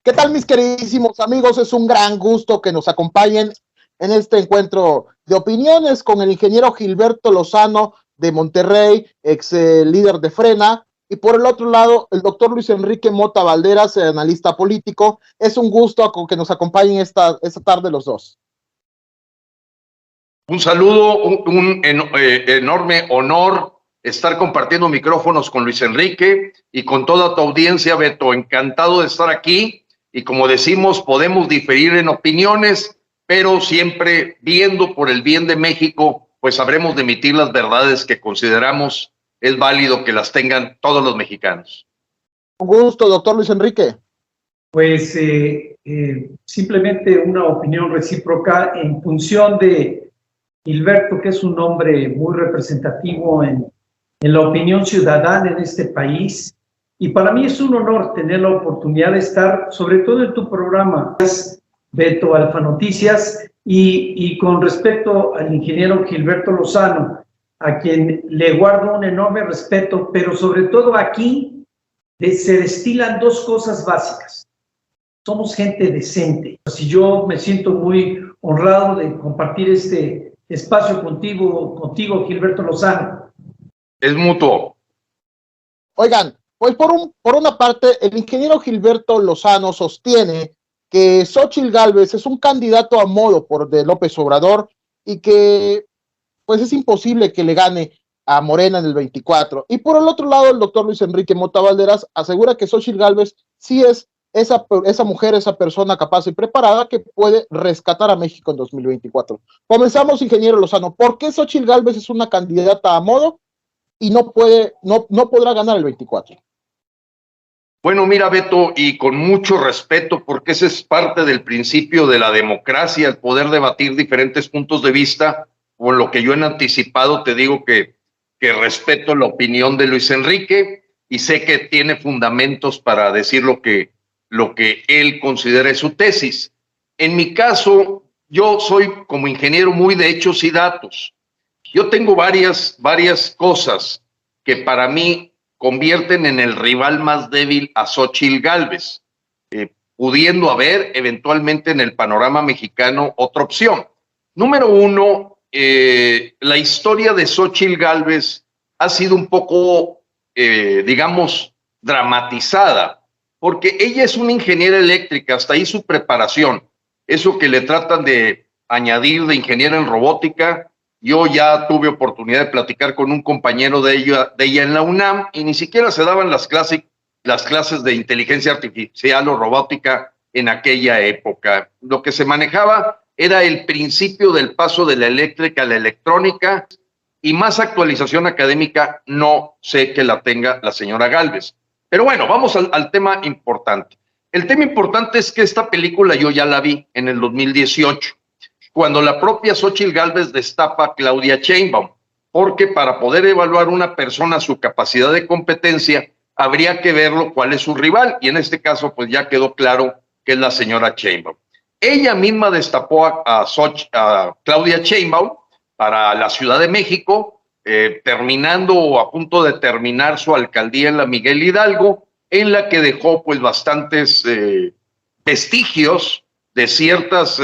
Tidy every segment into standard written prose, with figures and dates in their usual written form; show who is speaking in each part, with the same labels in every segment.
Speaker 1: ¿Qué tal, mis queridísimos amigos? Es un gran gusto que nos acompañen en este encuentro de opiniones con el ingeniero Gilberto Lozano de Monterrey, ex líder de Frena, y por el otro lado, el doctor Luis Enrique Mota Valderas, analista político. Es un gusto que nos acompañen esta tarde los dos.
Speaker 2: Un saludo, enorme honor estar compartiendo micrófonos con Luis Enrique y con toda tu audiencia, Beto. Encantado de estar aquí y, como decimos, podemos diferir en opiniones, pero siempre viendo por el bien de México, pues sabremos de emitir las verdades que consideramos es válido que las tengan todos los mexicanos.
Speaker 1: Un gusto, doctor Luis Enrique.
Speaker 3: Pues simplemente una opinión recíproca en función de Gilberto, que es un hombre muy representativo en la opinión ciudadana en este país. Y para mí es un honor tener la oportunidad de estar, sobre todo en tu programa, Beto Alfa Noticias, y con respecto al ingeniero Gilberto Lozano, a quien le guardo un enorme respeto, pero sobre todo aquí se destilan dos cosas básicas. Somos gente decente. Si yo me siento muy honrado de compartir este espacio contigo, Gilberto Lozano.
Speaker 2: Es mutuo.
Speaker 1: Oigan, pues por una parte, el ingeniero Gilberto Lozano sostiene que Xóchitl Gálvez es un candidato a modo de López Obrador y que pues es imposible que le gane a Morena en el 24. Y por el otro lado, el doctor Luis Enrique Mota Valderas asegura que Xóchitl Gálvez sí es esa mujer, esa persona capaz y preparada que puede rescatar a México en 2024. Comenzamos, ingeniero Lozano. ¿Por qué Xóchitl Gálvez es una candidata a modo y no podrá ganar el 24?
Speaker 2: Bueno, mira, Beto, y con mucho respeto, porque ese es parte del principio de la democracia, el poder debatir diferentes puntos de vista. Con lo que yo he anticipado, te digo que respeto la opinión de Luis Enrique y sé que tiene fundamentos para decir lo que él considera su tesis. En mi caso, yo soy como ingeniero muy de hechos y datos. Yo tengo varias cosas que para mí convierten en el rival más débil a Xóchitl Gálvez, pudiendo haber eventualmente en el panorama mexicano otra opción. Número uno, la historia de Xóchitl Gálvez ha sido un poco, digamos, dramatizada, porque ella es una ingeniera eléctrica, hasta ahí su preparación, eso que le tratan de añadir de ingeniera en robótica. Yo ya tuve oportunidad de platicar con un compañero de ella en la UNAM y ni siquiera se daban las clases de inteligencia artificial o robótica en aquella época. Lo que se manejaba era el principio del paso de la eléctrica a la electrónica y más actualización académica no sé que la tenga la señora Gálvez. Pero bueno, vamos al tema importante. El tema importante es que esta película yo ya la vi en el 2018. Cuando la propia Xóchitl Gálvez destapa a Claudia Sheinbaum, porque para poder evaluar una persona su capacidad de competencia, habría que verlo cuál es su rival, y en este caso pues ya quedó claro que es la señora Sheinbaum. Ella misma destapó a Claudia Sheinbaum para la Ciudad de México, terminando o a punto de terminar su alcaldía en la Miguel Hidalgo, en la que dejó pues bastantes vestigios de ciertas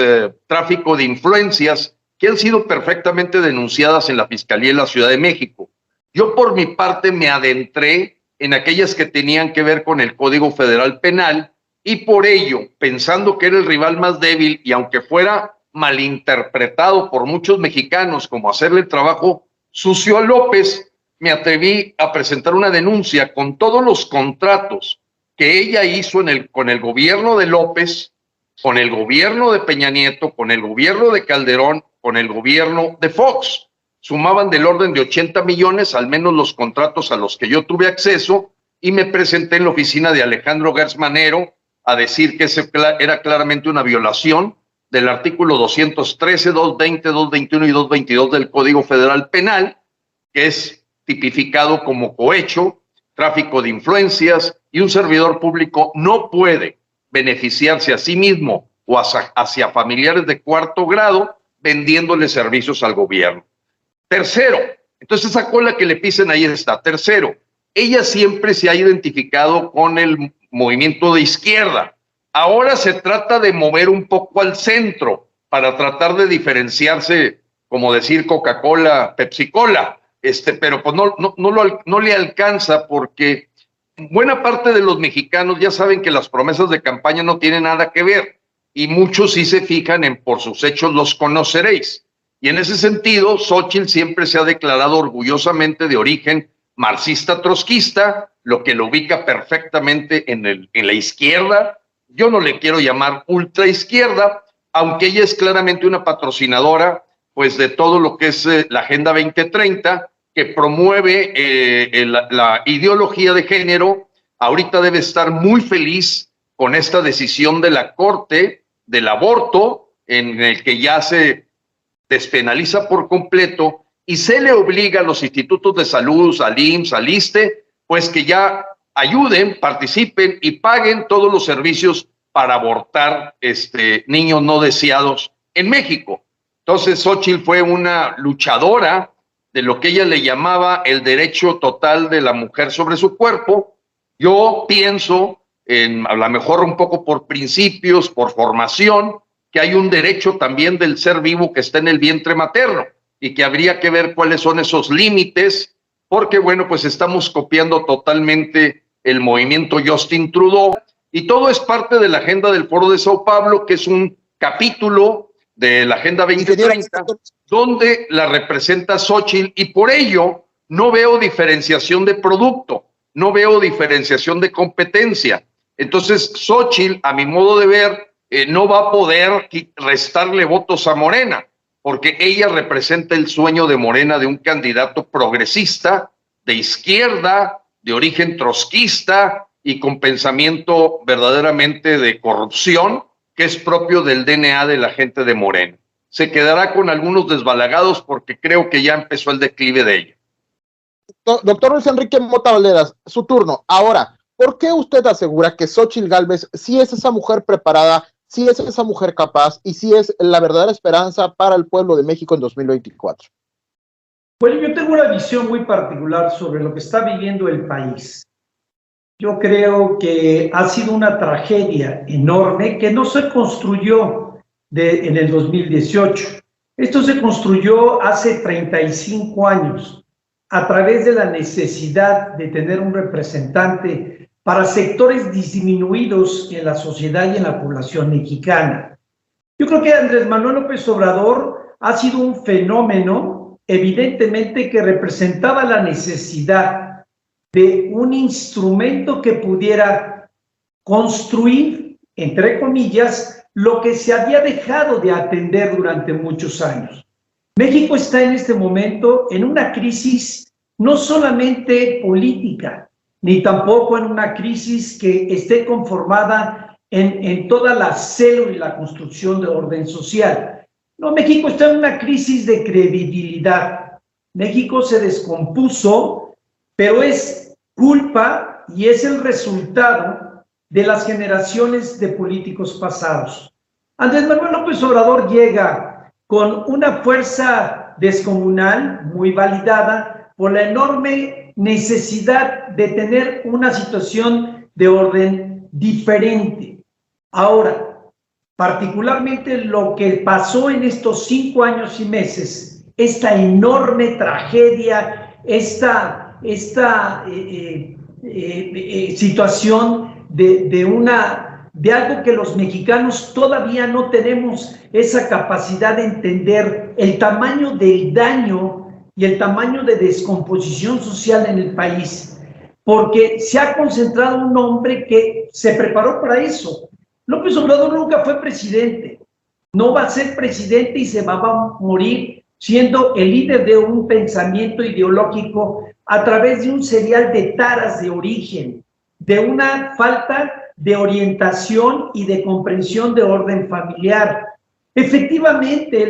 Speaker 2: tráfico de influencias que han sido perfectamente denunciadas en la Fiscalía de la Ciudad de México. Yo por mi parte me adentré en aquellas que tenían que ver con el Código Federal Penal y por ello, pensando que era el rival más débil y aunque fuera malinterpretado por muchos mexicanos como hacerle el trabajo sucio a López, me atreví a presentar una denuncia con todos los contratos que ella hizo con el gobierno de López, con el gobierno de Peña Nieto, con el gobierno de Calderón, con el gobierno de Fox. Sumaban del orden de 80 millones, al menos los contratos a los que yo tuve acceso, y me presenté en la oficina de Alejandro Gertz Manero a decir que ese era claramente una violación del artículo 213, 220, 221 y 222 del Código Federal Penal, que es tipificado como cohecho, tráfico de influencias, y un servidor público no puede beneficiarse a sí mismo o hacia familiares de cuarto grado vendiéndole servicios al gobierno. Tercero, entonces esa cola que le pisen ahí está. Tercero, ella siempre se ha identificado con el movimiento de izquierda, Ahora se trata de mover un poco al centro para tratar de diferenciarse, como decir Coca-Cola, Pepsi-Cola, pero pues no le alcanza porque buena parte de los mexicanos ya saben que las promesas de campaña no tienen nada que ver y muchos sí se fijan en por sus hechos los conoceréis. Y en ese sentido, Xóchitl siempre se ha declarado orgullosamente de origen marxista-trotskista, lo que lo ubica perfectamente en la izquierda. Yo no le quiero llamar ultraizquierda, aunque ella es claramente una patrocinadora pues de todo lo que es la Agenda 2030, que promueve la ideología de género. Ahorita debe estar muy feliz con esta decisión de la Corte del aborto, en el que ya se despenaliza por completo y se le obliga a los institutos de salud, al IMSS, al ISSSTE, pues que ya ayuden, participen y paguen todos los servicios para abortar niños no deseados en México. Entonces, Xóchitl fue una luchadora de lo que ella le llamaba el derecho total de la mujer sobre su cuerpo. Yo pienso, a lo mejor un poco por principios, por formación, que hay un derecho también del ser vivo que está en el vientre materno y que habría que ver cuáles son esos límites, porque bueno, pues estamos copiando totalmente el movimiento Justin Trudeau y todo es parte de la agenda del Foro de Sao Paulo, que es un capítulo de la Agenda 2030, donde la representa Xóchitl y por ello no veo diferenciación de producto, no veo diferenciación de competencia. Entonces, Xóchitl, a mi modo de ver, no va a poder restarle votos a Morena, porque ella representa el sueño de Morena de un candidato progresista, de izquierda, de origen trotskista y con pensamiento verdaderamente de corrupción, que es propio del DNA de la gente de Morena. Se quedará con algunos desbalagados porque creo que ya empezó el declive de ella.
Speaker 1: Doctor Luis Enrique Mota Valderas, su turno. Ahora, ¿por qué usted asegura que Xóchitl Gálvez sí es esa mujer preparada, sí es esa mujer capaz y sí es la verdadera esperanza para el pueblo de México en 2024?
Speaker 3: Bueno, yo tengo una visión muy particular sobre lo que está viviendo el país. Yo creo que ha sido una tragedia enorme que no se construyó en el 2018. Esto se construyó hace 35 años a través de la necesidad de tener un representante para sectores disminuidos en la sociedad y en la población mexicana. Yo creo que Andrés Manuel López Obrador ha sido un fenómeno, evidentemente, que representaba la necesidad de un instrumento que pudiera construir, entre comillas, lo que se había dejado de atender durante muchos años. México está en este momento en una crisis no solamente política, ni tampoco en una crisis que esté conformada en toda la célula y la construcción de orden social. No, México está en una crisis de credibilidad. México se descompuso, pero es culpa y es el resultado de las generaciones de políticos pasados. Andrés Manuel López Obrador llega con una fuerza descomunal, muy validada por la enorme necesidad de tener una situación de orden diferente. Ahora, particularmente lo que pasó en estos 5 años y meses, esta enorme tragedia, esta situación de algo que los mexicanos todavía no tenemos esa capacidad de entender el tamaño del daño y el tamaño de descomposición social en el país, porque se ha concentrado un hombre que se preparó para eso. López Obrador nunca fue presidente, no va a ser presidente y se va a morir siendo el líder de un pensamiento ideológico a través de un serial de taras de origen, de una falta de orientación y de comprensión de orden familiar. Efectivamente,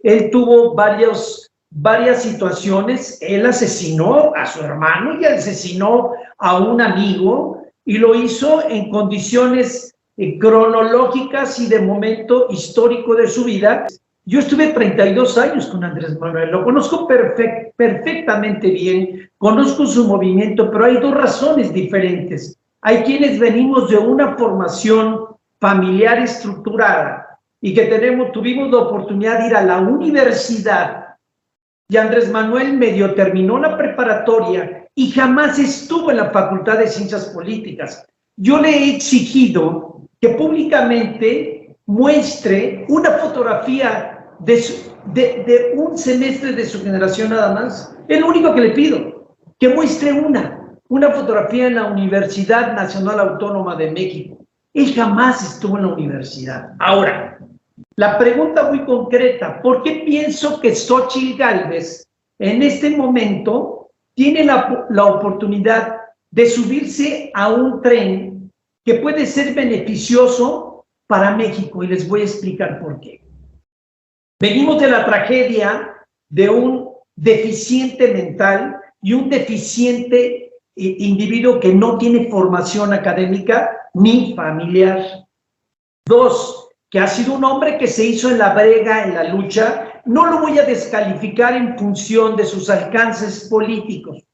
Speaker 3: él tuvo varias situaciones. Él asesinó a su hermano y asesinó a un amigo y lo hizo en condiciones cronológicas y de momento histórico de su vida. Yo estuve 32 años con Andrés Manuel, lo conozco perfectamente bien, conozco su movimiento, pero hay 2 razones diferentes. Hay quienes venimos de una formación familiar estructurada y que tuvimos la oportunidad de ir a la universidad, y Andrés Manuel medio terminó la preparatoria y jamás estuvo en la Facultad de Ciencias Políticas. Yo le he exigido que públicamente muestre una fotografía de un semestre de su generación nada más. Es lo único que le pido, que muestre una fotografía en la Universidad Nacional Autónoma de México. Él jamás estuvo en la universidad. Ahora, la pregunta muy concreta, ¿por qué pienso que Xóchitl Gálvez en este momento tiene la oportunidad de subirse a un tren que puede ser beneficioso para México? Y les voy a explicar por qué. Venimos de la tragedia de un deficiente mental y un deficiente individuo que no tiene formación académica ni familiar. 2, que ha sido un hombre que se hizo en la brega, en la lucha. No lo voy a descalificar en función de sus alcances políticos,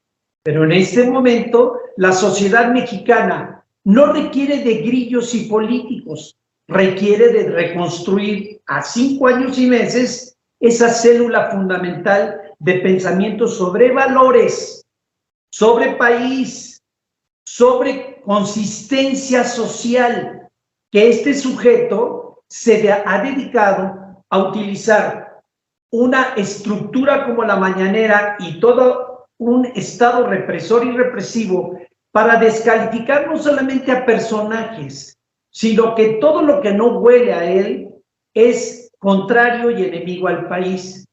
Speaker 3: pero en este momento la sociedad mexicana no requiere de grillos y políticos, requiere de reconstruir a 5 años y meses esa célula fundamental de pensamiento sobre valores, sobre país, sobre consistencia social, que este sujeto se ha dedicado a utilizar una estructura como la mañanera y todo un estado represor y represivo para descalificar no solamente a personajes, sino que todo lo que no huele a él es contrario y enemigo al país.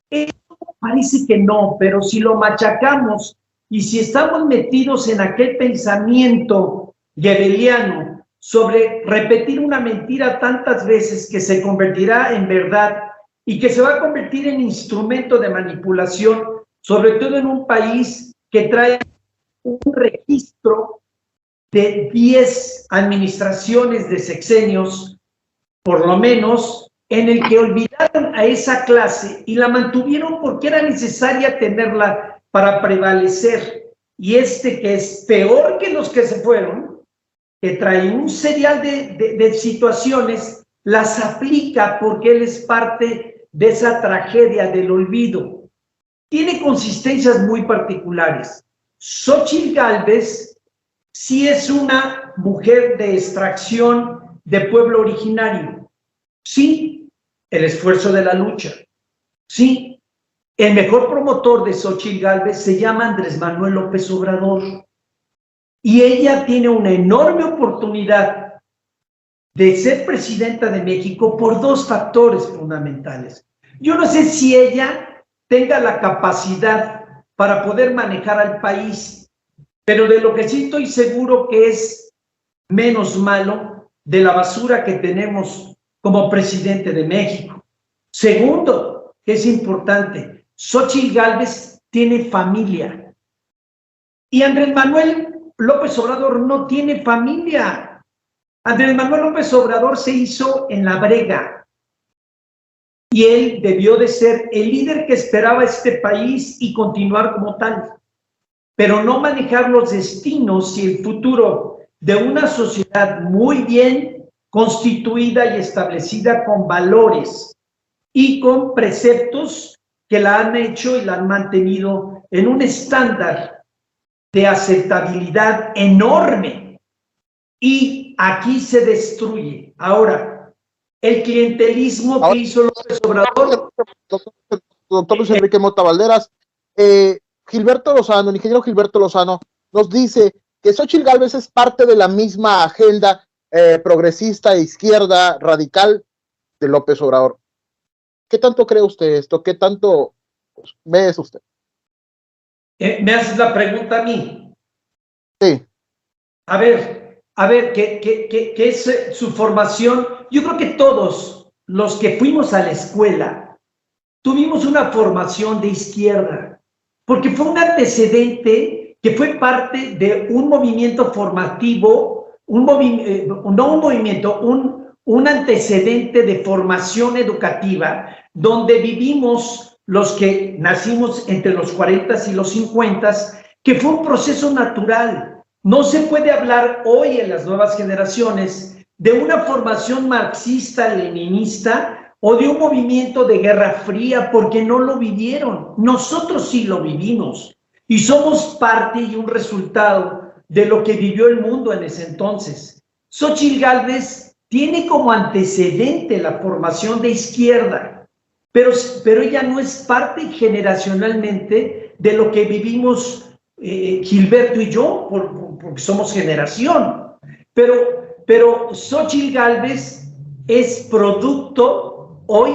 Speaker 3: Eso parece que no, pero si lo machacamos y si estamos metidos en aquel pensamiento goebbeliano sobre repetir una mentira tantas veces que se convertirá en verdad y que se va a convertir en instrumento de manipulación, sobre todo en un país que trae un registro de 10 administraciones de sexenios, por lo menos, en el que olvidaron a esa clase y la mantuvieron porque era necesaria tenerla para prevalecer. Y que es peor que los que se fueron, que trae un serial de situaciones, las aplica porque él es parte de esa tragedia del olvido. Tiene consistencias muy particulares. Xóchitl Gálvez sí es una mujer de extracción de pueblo originario. Sí, el esfuerzo de la lucha. Sí, el mejor promotor de Xóchitl Gálvez se llama Andrés Manuel López Obrador. Y ella tiene una enorme oportunidad de ser presidenta de México por 2 factores fundamentales. Yo no sé si ella tenga la capacidad para poder manejar al país, pero de lo que sí estoy seguro que es menos malo de la basura que tenemos como presidente de México. Segundo, que es importante, Xóchitl Gálvez tiene familia. Y Andrés Manuel López Obrador no tiene familia. Andrés Manuel López Obrador se hizo en la brega y él debió de ser el líder que esperaba este país y continuar como tal, pero no manejar los destinos y el futuro de una sociedad muy bien constituida y establecida con valores y con preceptos que la han hecho y la han mantenido en un estándar de aceptabilidad enorme, y aquí se destruye. Ahora, el clientelismo que hizo López Obrador.
Speaker 1: Doctor Luis Enrique Mota Valderas, Gilberto Lozano, el ingeniero Gilberto Lozano, nos dice que Xóchitl Gálvez es parte de la misma agenda progresista e izquierda radical de López Obrador. ¿Qué tanto cree usted esto? ¿Qué tanto ve eso usted?
Speaker 3: ¿Me haces la pregunta a mí?
Speaker 1: Sí.
Speaker 3: A ver, ¿qué es su formación? Yo creo que todos los que fuimos a la escuela tuvimos una formación de izquierda, porque fue un antecedente que fue parte de un movimiento formativo, un antecedente de formación educativa, donde vivimos los que nacimos entre los 40 y los 50, que fue un proceso natural. No se puede hablar hoy en las nuevas generaciones de una formación marxista-leninista o de un movimiento de Guerra Fría porque no lo vivieron. Nosotros sí lo vivimos y somos parte y un resultado de lo que vivió el mundo en ese entonces. Xóchitl Gálvez tiene como antecedente la formación de izquierda, pero ella no es parte generacionalmente de lo que vivimos Gilberto y yo, porque somos generación. Pero Xóchitl Gálvez es producto hoy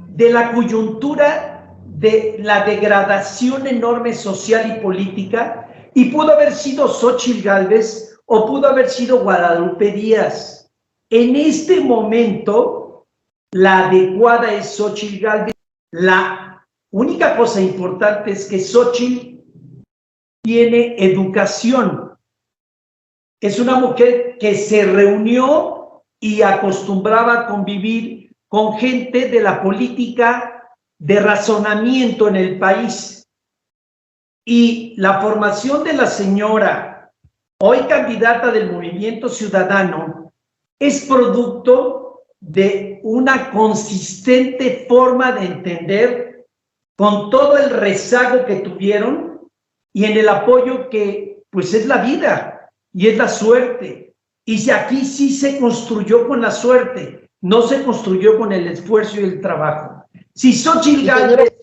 Speaker 3: de la coyuntura de la degradación enorme social y política, y pudo haber sido Xóchitl Gálvez o pudo haber sido Guadalupe Díaz. En este momento, la adecuada es Xóchitl Gálvez. La única cosa importante es que Xóchitl tiene educación. Es una mujer que se reunió y acostumbraba a convivir con gente de la política de razonamiento en el país. Y la formación de la señora, hoy candidata del Movimiento Ciudadano, es producto de una consistente forma de entender, con todo el rezago que tuvieron y en el apoyo que pues es la vida y es la suerte. Y si aquí sí se construyó con la suerte, no se construyó con el esfuerzo y el trabajo. Si Xóchitl Gálvez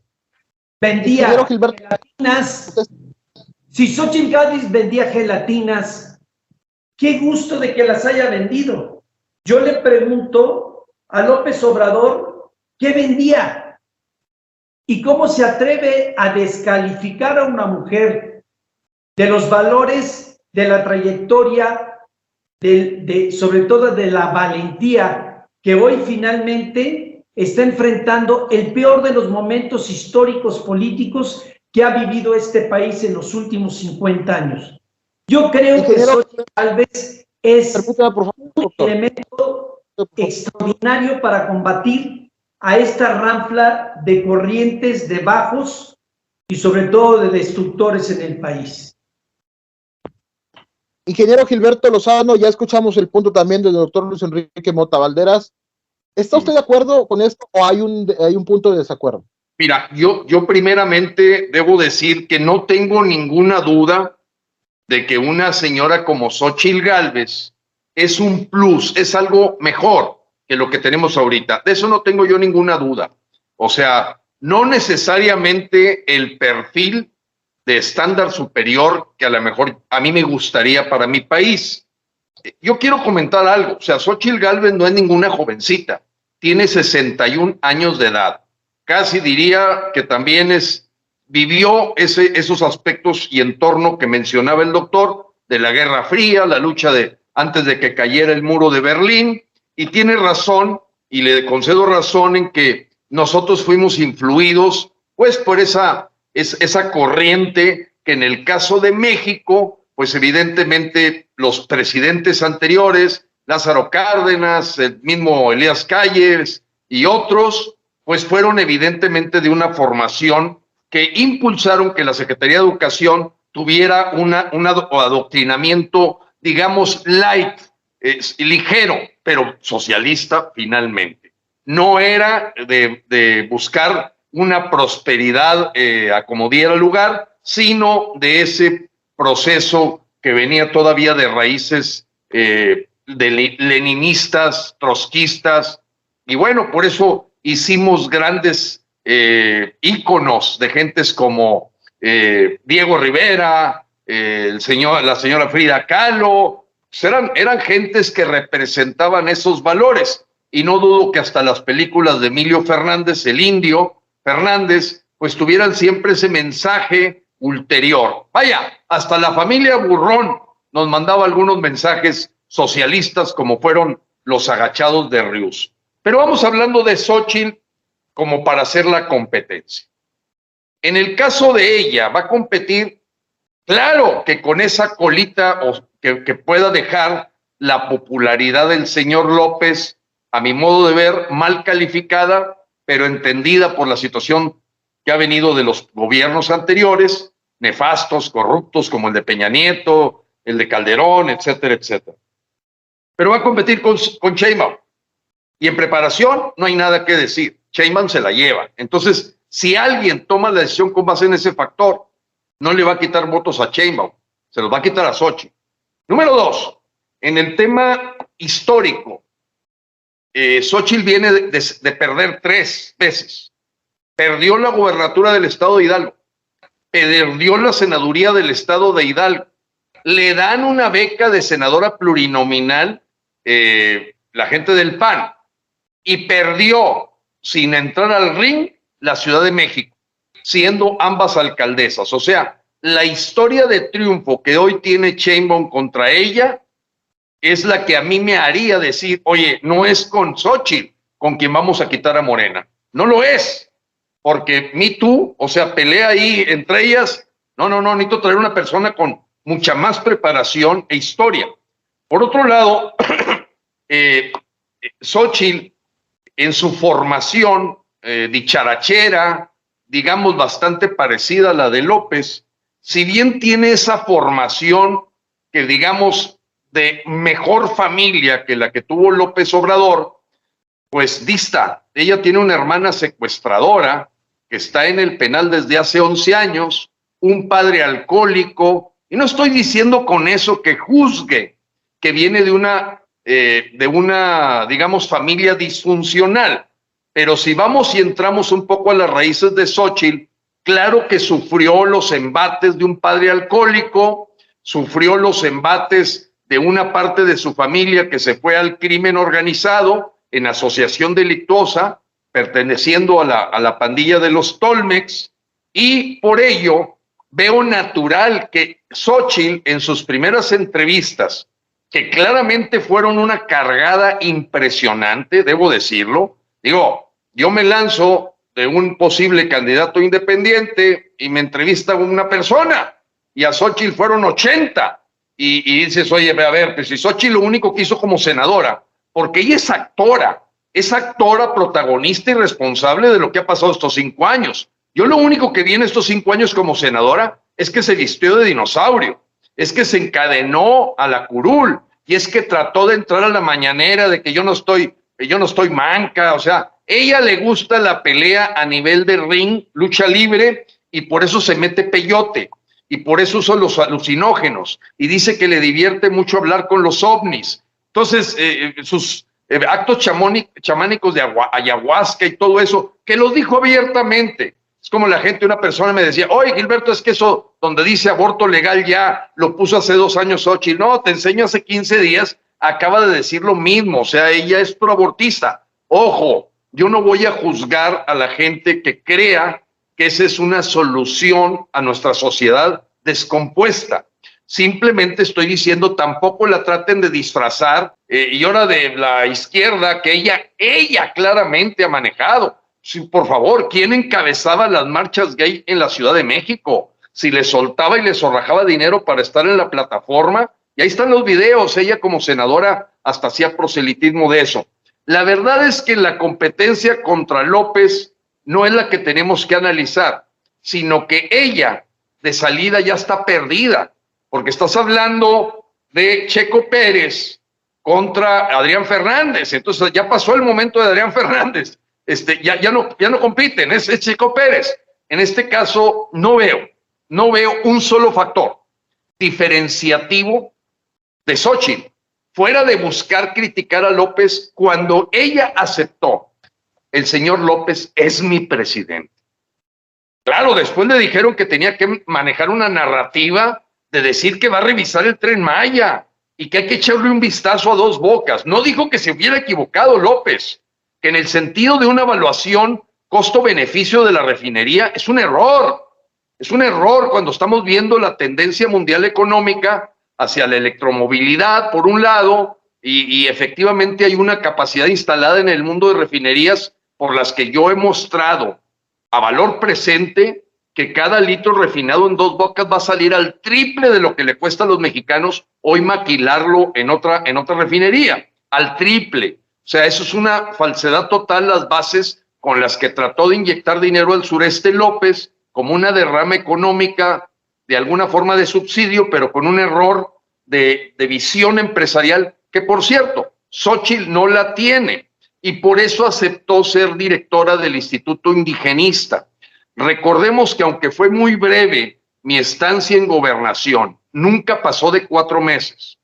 Speaker 3: vendía gelatinas, si Xóchitl Gálvez vendía gelatinas, qué gusto de que las haya vendido. Yo le pregunto a López Obrador, ¿qué vendía? ¿Y cómo se atreve a descalificar a una mujer de los valores, de la trayectoria, sobre todo de la valentía, que hoy finalmente está enfrentando el peor de los momentos históricos políticos que ha vivido este país en los últimos 50 años? Yo creo que Xóchitl Gálvez es un elemento extraordinario para combatir a esta ranfla de corrientes, de bajos y sobre todo de destructores en el país.
Speaker 1: Ingeniero Gilberto Lozano, ya escuchamos el punto también del doctor Luis Enrique Mota Valderas. ¿Está usted de acuerdo con esto o hay un punto de desacuerdo?
Speaker 2: Mira, yo primeramente debo decir que no tengo ninguna duda de que una señora como Xóchitl Gálvez es un plus, es algo mejor que lo que tenemos ahorita. De eso no tengo yo ninguna duda. O sea, no necesariamente el perfil de estándar superior que a lo mejor a mí me gustaría para mi país. Yo quiero comentar algo. O sea, Xóchitl Gálvez no es ninguna jovencita. Tiene 61 años de edad. Casi diría que también vivió esos aspectos y entorno que mencionaba el doctor, de la Guerra Fría, la lucha antes de que cayera el muro de Berlín, y tiene razón, y le concedo razón en que nosotros fuimos influidos pues por esa corriente que en el caso de México, pues evidentemente los presidentes anteriores, Lázaro Cárdenas, el mismo Elías Calles y otros, pues fueron evidentemente de una formación que impulsaron que la Secretaría de Educación tuviera un adoctrinamiento, digamos, light, ligero, pero socialista finalmente. No era de buscar una prosperidad a como diera lugar, sino de ese proceso que venía todavía de raíces leninistas, trotskistas, y bueno, por eso hicimos grandes íconos de gentes como Diego Rivera, la señora Frida Kahlo. Eran gentes que representaban esos valores, y no dudo que hasta las películas de Emilio Fernández, el Indio Fernández, pues tuvieran siempre ese mensaje ulterior. Vaya, hasta la familia Burrón nos mandaba algunos mensajes socialistas, como fueron los agachados de Rius. Pero vamos hablando de Xóchitl como para hacer la competencia. En el caso de ella, va a competir, claro que con esa colita que pueda dejar la popularidad del señor López, a mi modo de ver, mal calificada, pero entendida por la situación que ha venido de los gobiernos anteriores, nefastos, corruptos, como el de Peña Nieto, el de Calderón, etcétera, etcétera. Pero va a competir con Sheinbaum. Y en preparación no hay nada que decir. Sheinbaum se la lleva. Entonces, si alguien toma la decisión con base en ese factor, no le va a quitar votos a Sheinbaum, se los va a quitar a Xochitl. Número 2, en el tema histórico, Xochitl viene de perder 3 veces. Perdió la gubernatura del estado de Hidalgo, perdió la senaduría del estado de Hidalgo, le dan una beca de senadora plurinominal la gente del PAN, y perdió sin entrar al ring la Ciudad de México, siendo ambas alcaldesas. O sea, la historia de triunfo que hoy tiene Sheinbaum contra ella es la que a mí me haría decir, oye, no es con Xochitl con quien vamos a quitar a Morena. No lo es, porque Me Too, o sea, pelea ahí entre ellas. No, necesito traer una persona con mucha más preparación e historia. Por otro lado, Xochitl, en su formación dicharachera, digamos, bastante parecida a la de López, si bien tiene esa formación que, digamos, de mejor familia que la que tuvo López Obrador, pues dista. Ella tiene una hermana secuestradora que está en el penal desde hace 11 años, un padre alcohólico, y no estoy diciendo con eso que juzgue que viene de una, digamos, familia disfuncional, pero si vamos y entramos un poco a las raíces de Xochitl, claro que sufrió los embates de un padre alcohólico, sufrió los embates de una parte de su familia que se fue al crimen organizado en asociación delictuosa, perteneciendo a la pandilla de los Tolmex, y por ello veo natural que Xochitl en sus primeras entrevistas, que claramente fueron una cargada impresionante, debo decirlo, digo, yo me lanzo de un posible candidato independiente y me entrevista una persona, y a Xochitl fueron 80, y dices, oye, a ver, pues si Xochitl lo único que hizo como senadora, porque ella es actora, protagonista y responsable de lo que ha pasado estos 5 años. Yo lo único que vi en estos 5 años como senadora es que se vistió de dinosaurio, es que se encadenó a la curul, y es que trató de entrar a la mañanera de que yo no estoy manca. O sea, ella le gusta la pelea a nivel de ring, lucha libre, y por eso se mete peyote, y por eso usa los alucinógenos, y dice que le divierte mucho hablar con los ovnis. Entonces, sus actos chamánicos de ayahuasca y todo eso, que lo dijo abiertamente. Es como una persona me decía, oye, Gilberto, es que eso donde dice aborto legal ya lo puso hace 2 años Xochitl. No, te enseño hace 15 días, acaba de decir lo mismo. O sea, ella es proabortista. Ojo, yo no voy a juzgar a la gente que crea que esa es una solución a nuestra sociedad descompuesta. Simplemente estoy diciendo, tampoco la traten de disfrazar, y ahora de la izquierda, que ella claramente ha manejado. Sí, por favor, ¿quién encabezaba las marchas gay en la Ciudad de México? Si le soltaba y le zorrajaba dinero para estar en la plataforma, y ahí están los videos, ella como senadora hasta hacía proselitismo de eso. La verdad es que la competencia contra López no es la que tenemos que analizar, sino que ella de salida ya está perdida, porque estás hablando de Checo Pérez contra Adrián Fernández. Entonces ya pasó el momento de Adrián Fernández. Ya no compiten, es Checo Pérez. En este caso no veo un solo factor diferenciativo de Xochitl, fuera de buscar criticar a López cuando ella aceptó, el señor López es mi presidente. Claro, después le dijeron que tenía que manejar una narrativa de decir que va a revisar el Tren Maya y que hay que echarle un vistazo a Dos Bocas. No dijo que se hubiera equivocado López, que en el sentido de una evaluación costo-beneficio de la refinería es un error. Es un error cuando estamos viendo la tendencia mundial económica hacia la electromovilidad, por un lado, y efectivamente hay una capacidad instalada en el mundo de refinerías por las que yo he mostrado a valor presente que cada litro refinado en Dos Bocas va a salir al triple de lo que le cuesta a los mexicanos hoy maquilarlo en otra refinería, al triple. O sea, eso es una falsedad total, las bases con las que trató de inyectar dinero al sureste López como una derrama económica, de alguna forma de subsidio, pero con un error de visión empresarial, que por cierto, Xóchitl no la tiene, y por eso aceptó ser directora del Instituto Indigenista. Recordemos que aunque fue muy breve mi estancia en gobernación, nunca pasó de 4 meses.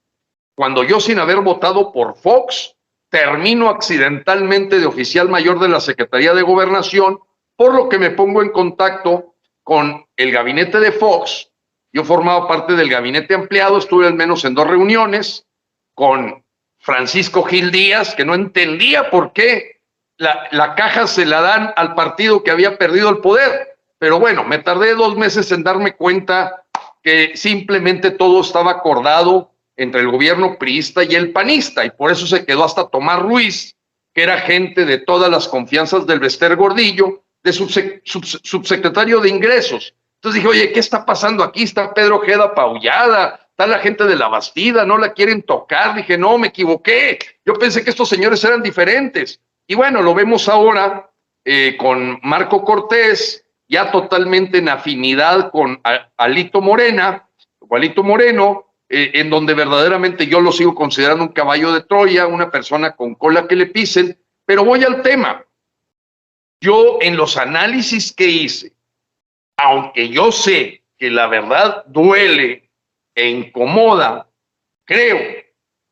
Speaker 2: Cuando yo, sin haber votado por Fox, termino accidentalmente de oficial mayor de la Secretaría de Gobernación, por lo que me pongo en contacto con el gabinete de Fox. Yo formaba parte del gabinete ampliado, estuve al menos en 2 reuniones con Francisco Gil Díaz, que no entendía por qué la caja se la dan al partido que había perdido el poder. Pero bueno, me tardé 2 meses en darme cuenta que simplemente todo estaba acordado entre el gobierno priista y el panista, y por eso se quedó hasta Tomás Ruiz, que era gente de todas las confianzas del Bester Gordillo, de subsecretario de Ingresos. Entonces dije, oye, ¿qué está pasando aquí? Está Pedro Ojeda apaullada, está la gente de la Bastida, no la quieren tocar. Dije, no, me equivoqué. Yo pensé que estos señores eran diferentes. Y bueno, lo vemos ahora con Marco Cortés, ya totalmente en afinidad con Alito Moreno, en donde verdaderamente yo lo sigo considerando un caballo de Troya, una persona con cola que le pisen. Pero voy al tema. Yo, en los análisis que hice, aunque yo sé que la verdad duele e incomoda, creo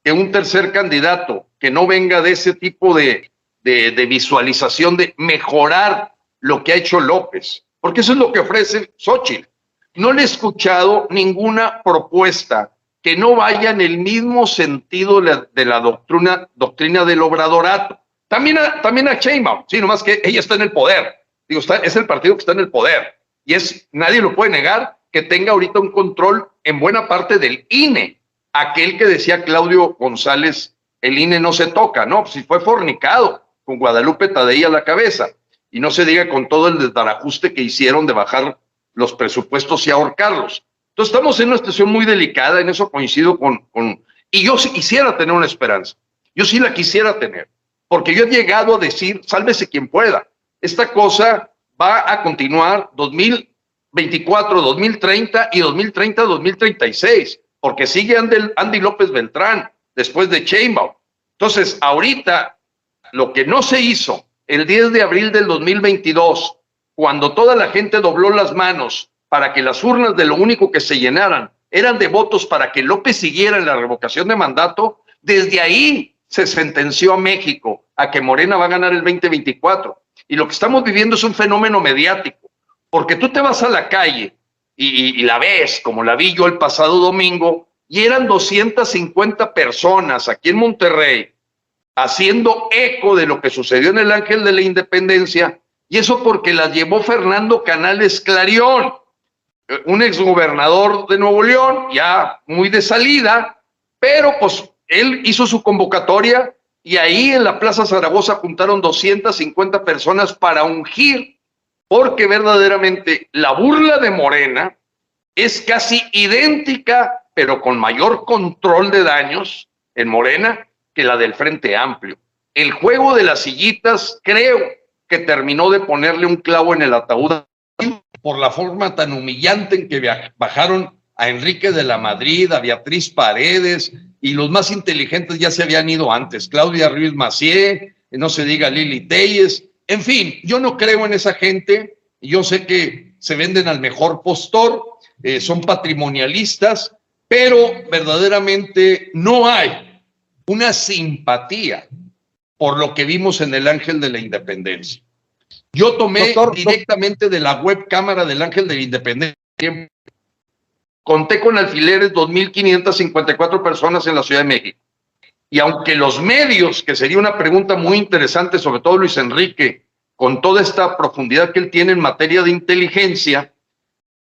Speaker 2: que un tercer candidato que no venga de ese tipo de visualización de mejorar lo que ha hecho López, porque eso es lo que ofrece Xóchitl. No le he escuchado ninguna propuesta que no vaya en el mismo sentido de la doctrina del obradorato. También a Sheinbaum, sí, nomás que ella está en el poder. Digo, es el partido que está en el poder. Y nadie lo puede negar que tenga ahorita un control en buena parte del INE. Aquel que decía Claudio González, el INE no se toca, ¿no? Si fue fornicado con Guadalupe Tadei a la cabeza. Y no se diga con todo el desbarajuste que hicieron de bajar los presupuestos y ahorcarlos. Entonces estamos en una situación muy delicada, en eso coincido y yo sí quisiera tener una esperanza. Yo sí la quisiera tener. Porque yo he llegado a decir, sálvese quien pueda. Esta cosa va a continuar 2024, 2030 y 2030, 2036, porque sigue Andy López Beltrán después de Sheinbaum. Entonces, ahorita, lo que no se hizo el 10 de abril del 2022, cuando toda la gente dobló las manos para que las urnas de lo único que se llenaran eran de votos para que López siguiera en la revocación de mandato, desde ahí se sentenció a México a que Morena va a ganar el 2024. Y lo que estamos viviendo es un fenómeno mediático, porque tú te vas a la calle y la ves, como la vi yo el pasado domingo, y eran 250 personas aquí en Monterrey haciendo eco de lo que sucedió en el Ángel de la Independencia, y eso porque las llevó Fernando Canales Clarión, un exgobernador de Nuevo León, ya muy de salida, pero pues él hizo su convocatoria y ahí en la Plaza Zaragoza juntaron 250 personas para ungir, porque verdaderamente la burla de Morena es casi idéntica, pero con mayor control de daños en Morena que la del Frente Amplio. El juego de las sillitas creo que terminó de ponerle un clavo en el ataúd por la forma tan humillante en que bajaron a Enrique de la Madrid, a Beatriz Paredes, y los más inteligentes ya se habían ido antes, Claudia Ruiz Massieu, no se diga Lili Telles. En fin, yo no creo en esa gente, yo sé que se venden al mejor postor, son patrimonialistas, pero verdaderamente no hay una simpatía por lo que vimos en el Ángel de la Independencia. Yo tomé directamente de la web cámara del Ángel de la Independencia, conté con alfileres 2.554 personas en la Ciudad de México. Y aunque los medios, que sería una pregunta muy interesante, sobre todo Luis Enrique, con toda esta profundidad que él tiene en materia de inteligencia,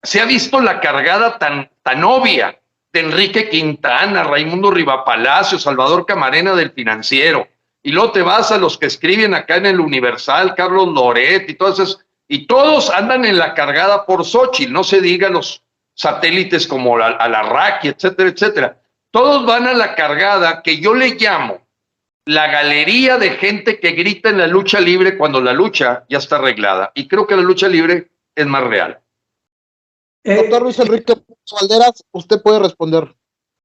Speaker 2: se ha visto la cargada tan obvia de Enrique Quintana, Raimundo Rivapalacio, Salvador Camarena del Financiero, y luego te vas a los que escriben acá en el Universal, Carlos Loret y todas esas, y todos andan en la cargada por Xóchitl, no se diga los satélites como a la RAC, etcétera, etcétera. Todos van a la cargada que yo le llamo la galería de gente que grita en la lucha libre cuando la lucha ya está arreglada. Y creo que la lucha libre es más real.
Speaker 1: Doctor Luis Enrique Valderas, usted puede responder.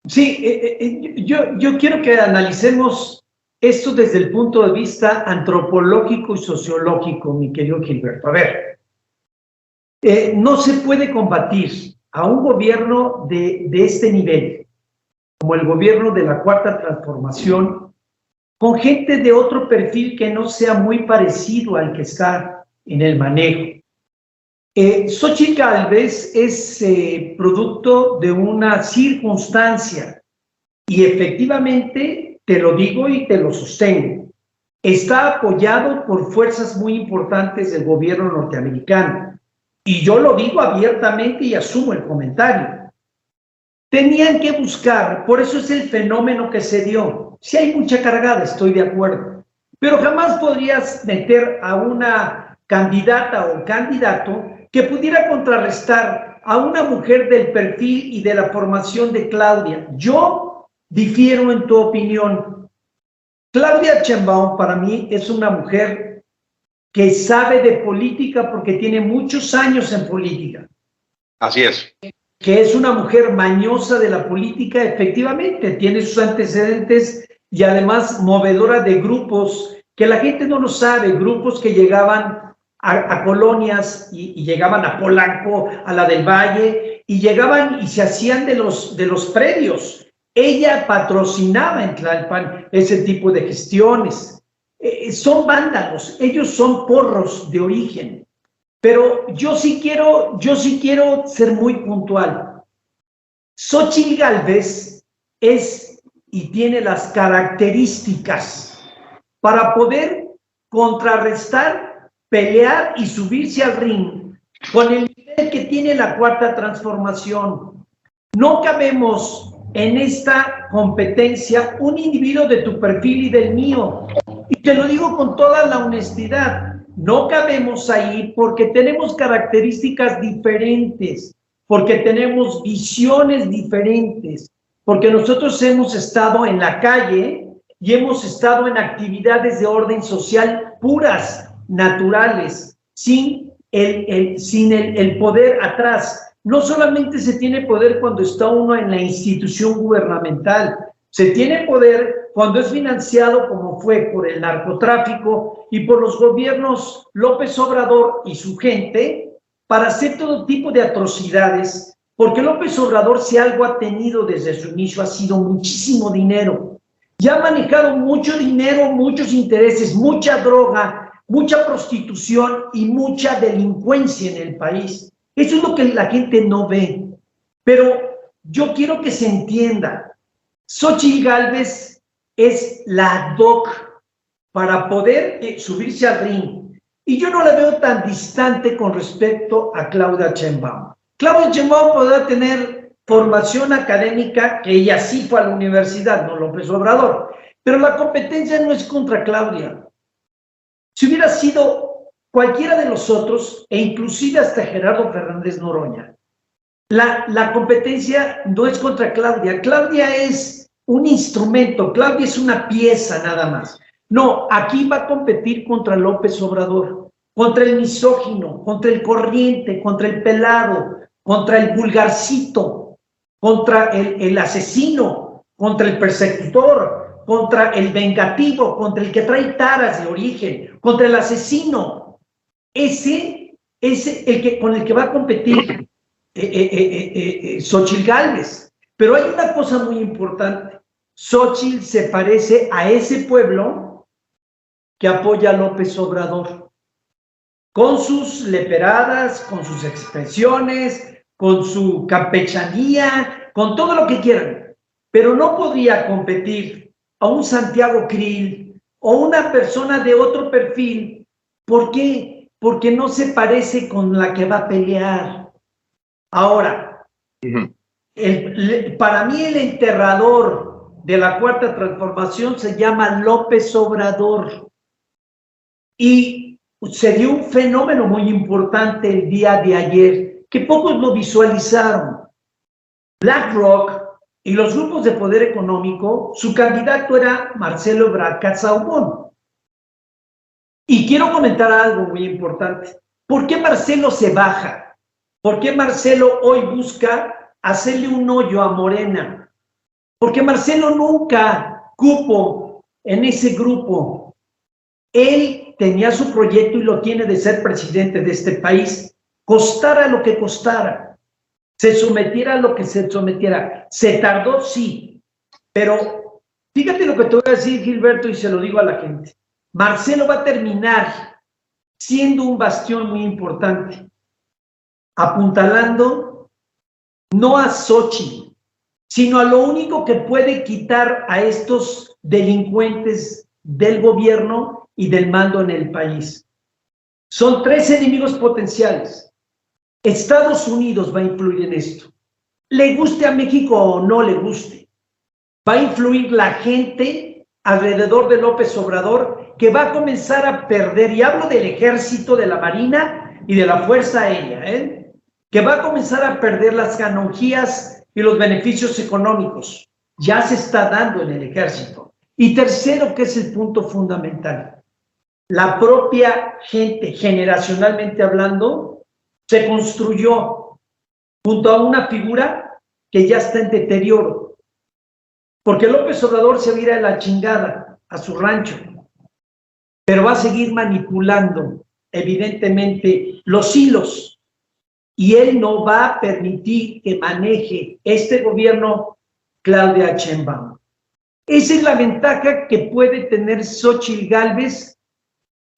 Speaker 3: Sí, yo quiero que analicemos esto desde el punto de vista antropológico y sociológico, mi querido Gilberto. A ver, no se puede combatir a un gobierno de este nivel, como el gobierno de la Cuarta Transformación, con gente de otro perfil que no sea muy parecido al que está en el manejo. Xochitl Gálvez es producto de una circunstancia y efectivamente, te lo digo y te lo sostengo, está apoyado por fuerzas muy importantes del gobierno norteamericano. Y yo lo digo abiertamente y asumo el comentario. Tenían que buscar, por eso es el fenómeno que se dio. Si hay mucha cargada, estoy de acuerdo, pero jamás podrías meter a una candidata o candidato que pudiera contrarrestar a una mujer del perfil y de la formación de Claudia. Yo difiero en tu opinión. Claudia Sheinbaum para mí es una mujer que sabe de política porque tiene muchos años en política.
Speaker 2: Así es.
Speaker 3: Que es una mujer mañosa de la política, efectivamente, tiene sus antecedentes y además movedora de grupos que la gente no lo sabe, grupos que llegaban a colonias y llegaban a Polanco, a la del Valle, y llegaban y se hacían de los predios. Ella patrocinaba en Tlalpan ese tipo de gestiones. Son vándalos, ellos son porros de origen. Pero yo sí quiero ser muy puntual. Xochitl Gálvez es y tiene las características para poder contrarrestar, pelear y subirse al ring con el nivel que tiene la Cuarta Transformación. No cabemos en esta competencia un individuo de tu perfil y del mío. Y te lo digo con toda la honestidad. No cabemos ahí porque tenemos características diferentes, porque tenemos visiones diferentes, porque nosotros hemos estado en la calle y hemos estado en actividades de orden social puras, naturales, sin el poder atrás. No solamente se tiene poder cuando está uno en la institución gubernamental, se tiene poder cuando es financiado, como fue por el narcotráfico y por los gobiernos López Obrador y su gente, para hacer todo tipo de atrocidades, porque López Obrador, si algo ha tenido desde su inicio, ha sido muchísimo dinero. Y ha manejado mucho dinero, muchos intereses, mucha droga, mucha prostitución y mucha delincuencia en el país. Eso es lo que la gente no ve. Pero yo quiero que se entienda. Xochitl Gálvez es la ad hoc para poder subirse al ring. Y yo no la veo tan distante con respecto a Claudia Sheinbaum. Claudia Sheinbaum podrá tener formación académica, que ella sí fue a la universidad, no López Obrador. Pero la competencia no es contra Claudia. Si hubiera sido cualquiera de los otros, e inclusive hasta Gerardo Fernández Noroña, la competencia no es contra Claudia. Claudia es un instrumento, Claudia es una pieza nada más. No, aquí va a competir contra López Obrador, contra el misógino, contra el corriente, contra el pelado, contra el vulgarcito, contra el asesino, contra el persecutor, contra el vengativo, contra el que trae taras de origen, contra el asesino. Ese es con el que va a competir Xochitl Gálvez. Pero hay una cosa muy importante. Xochitl se parece a ese pueblo que apoya a López Obrador, con sus leperadas, con sus expresiones, con su campechanía, con todo lo que quieran, pero no podría competir a un Santiago Krill o una persona de otro perfil. ¿Por qué? Porque no se parece con la que va a pelear. Ahora, para mí el enterrador de la Cuarta Transformación se llama López Obrador. Y se dio un fenómeno muy importante el día de ayer, que pocos lo visualizaron. BlackRock y los grupos de poder económico, su candidato era Marcelo Ebrard Casaubon. Y quiero comentar algo muy importante. ¿Por qué Marcelo se baja? ¿Por qué Marcelo hoy busca hacerle un hoyo a Morena? porque Marcelo nunca cupo en ese grupo. Él tenía su proyecto y lo tiene de ser presidente de este país, costara lo que costara, se sometiera a lo que se sometiera. Se tardó, sí, pero fíjate lo que te voy a decir, Gilberto, y se lo digo a la gente. Marcelo va a terminar siendo un bastión muy importante, apuntalando no a Xochitl, sino a lo único que puede quitar a estos delincuentes del gobierno y del mando en el país. Son 3 enemigos potenciales. Estados Unidos va a influir en esto. Le guste a México o no le guste, va a influir la gente alrededor de López Obrador, que va a comenzar a perder, y hablo del ejército, de la marina y de la fuerza aérea, que va a comenzar a perder las canonjías y los beneficios económicos. Ya se está dando en el ejército. Y tercero, que es el punto fundamental, la propia gente, generacionalmente hablando, se construyó junto a una figura que ya está en deterioro, porque López Obrador se va a ir a la chingada, a su rancho, pero va a seguir manipulando, evidentemente, los hilos, y él no va a permitir que maneje este gobierno Claudia Sheinbaum. Esa es la ventaja que puede tener Xochitl Gálvez,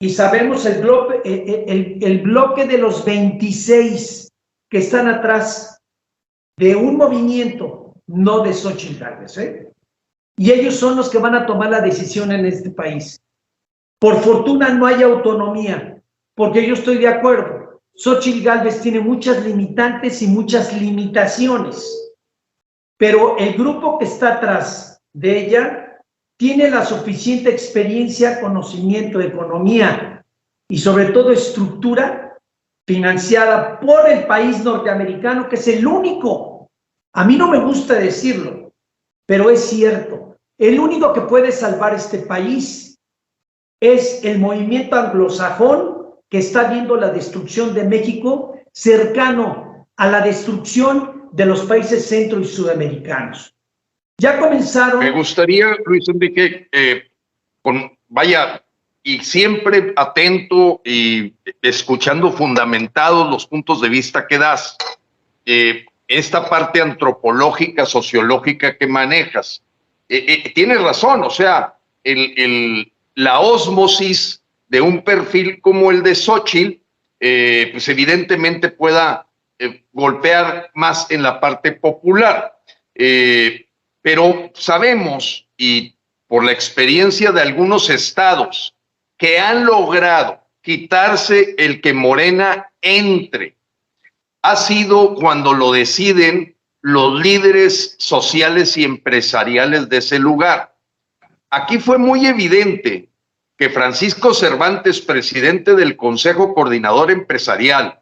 Speaker 3: y sabemos el bloque de los 26 que están atrás de un movimiento, no de Xochitl Gálvez, y ellos son los que van a tomar la decisión en este país. Por fortuna no hay autonomía, porque yo estoy de acuerdo. Xochitl Gálvez tiene muchas limitantes y muchas limitaciones, pero el grupo que está atrás de ella tiene la suficiente experiencia, conocimiento, economía y sobre todo estructura financiada por el país norteamericano, que es el único, a mí no me gusta decirlo, pero es cierto, el único que puede salvar este país es el movimiento anglosajón, que está viendo la destrucción de México cercano a la destrucción de los países centro y sudamericanos. Ya comenzaron...
Speaker 2: Me gustaría, Luis Enrique, y siempre atento y escuchando fundamentados los puntos de vista que das, esta parte antropológica, sociológica que manejas. Tienes razón, o sea, la ósmosis de un perfil como el de Xochitl, pues evidentemente pueda golpear más en la parte popular. Pero sabemos, y por la experiencia de algunos estados que han logrado quitarse el que Morena entre, ha sido cuando lo deciden los líderes sociales y empresariales de ese lugar. Aquí fue muy evidente que Francisco Cervantes, presidente del Consejo Coordinador Empresarial,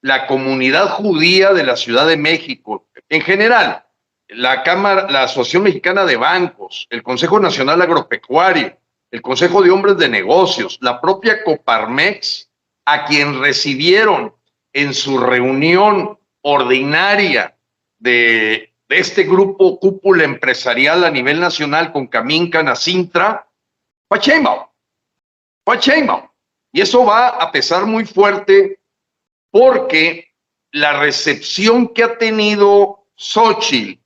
Speaker 2: la comunidad judía de la Ciudad de México, en general, la Asociación Mexicana de Bancos, el Consejo Nacional Agropecuario, el Consejo de Hombres de Negocios, la propia Coparmex, a quien recibieron en su reunión ordinaria de este grupo cúpula empresarial a nivel nacional con Camín Canacintra, fue Sheinbaum. Y eso va a pesar muy fuerte porque la recepción que ha tenido Xochitl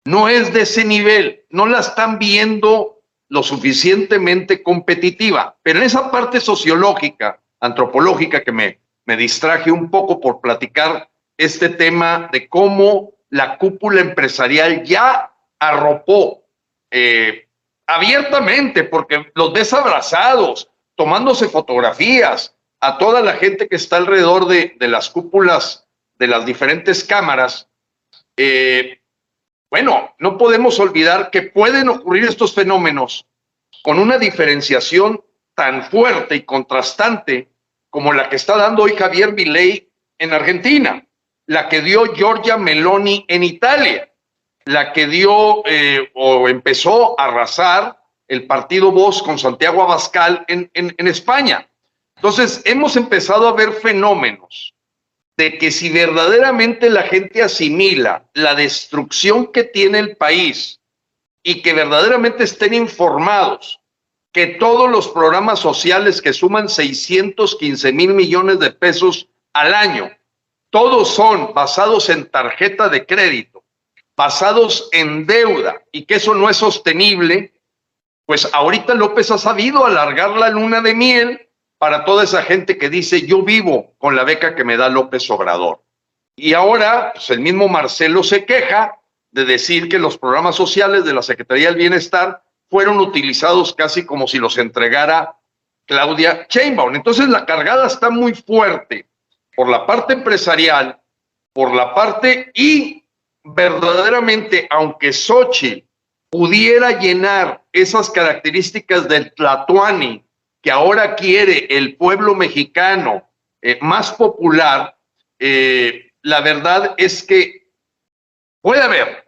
Speaker 2: no es de ese nivel, no la están viendo lo suficientemente competitiva, pero en esa parte sociológica, antropológica, que me distraje un poco por platicar este tema de cómo la cúpula empresarial ya arropó abiertamente, porque los ves abrazados, tomándose fotografías, a toda la gente que está alrededor de las cúpulas de las diferentes cámaras. Bueno, no podemos olvidar que pueden ocurrir estos fenómenos con una diferenciación tan fuerte y contrastante como la que está dando hoy Javier Milei en Argentina, la que dio Giorgia Meloni en Italia, la que dio o empezó a arrasar el partido Vox con Santiago Abascal en España. Entonces, hemos empezado a ver fenómenos de que si verdaderamente la gente asimila la destrucción que tiene el país y que verdaderamente estén informados que todos los programas sociales que suman 615 mil millones de pesos al año, todos son basados en tarjeta de crédito, basados en deuda, y que eso no es sostenible, pues ahorita López ha sabido alargar la luna de miel para toda esa gente que dice yo vivo con la beca que me da López Obrador. Y ahora pues el mismo Marcelo se queja de decir que los programas sociales de la Secretaría del Bienestar fueron utilizados casi como si los entregara Claudia Sheinbaum. Entonces la cargada está muy fuerte por la parte empresarial, por la parte, y verdaderamente, aunque Xóchitl pudiera llenar esas características del Tlatoani que ahora quiere el pueblo mexicano más popular, la verdad es que puede haber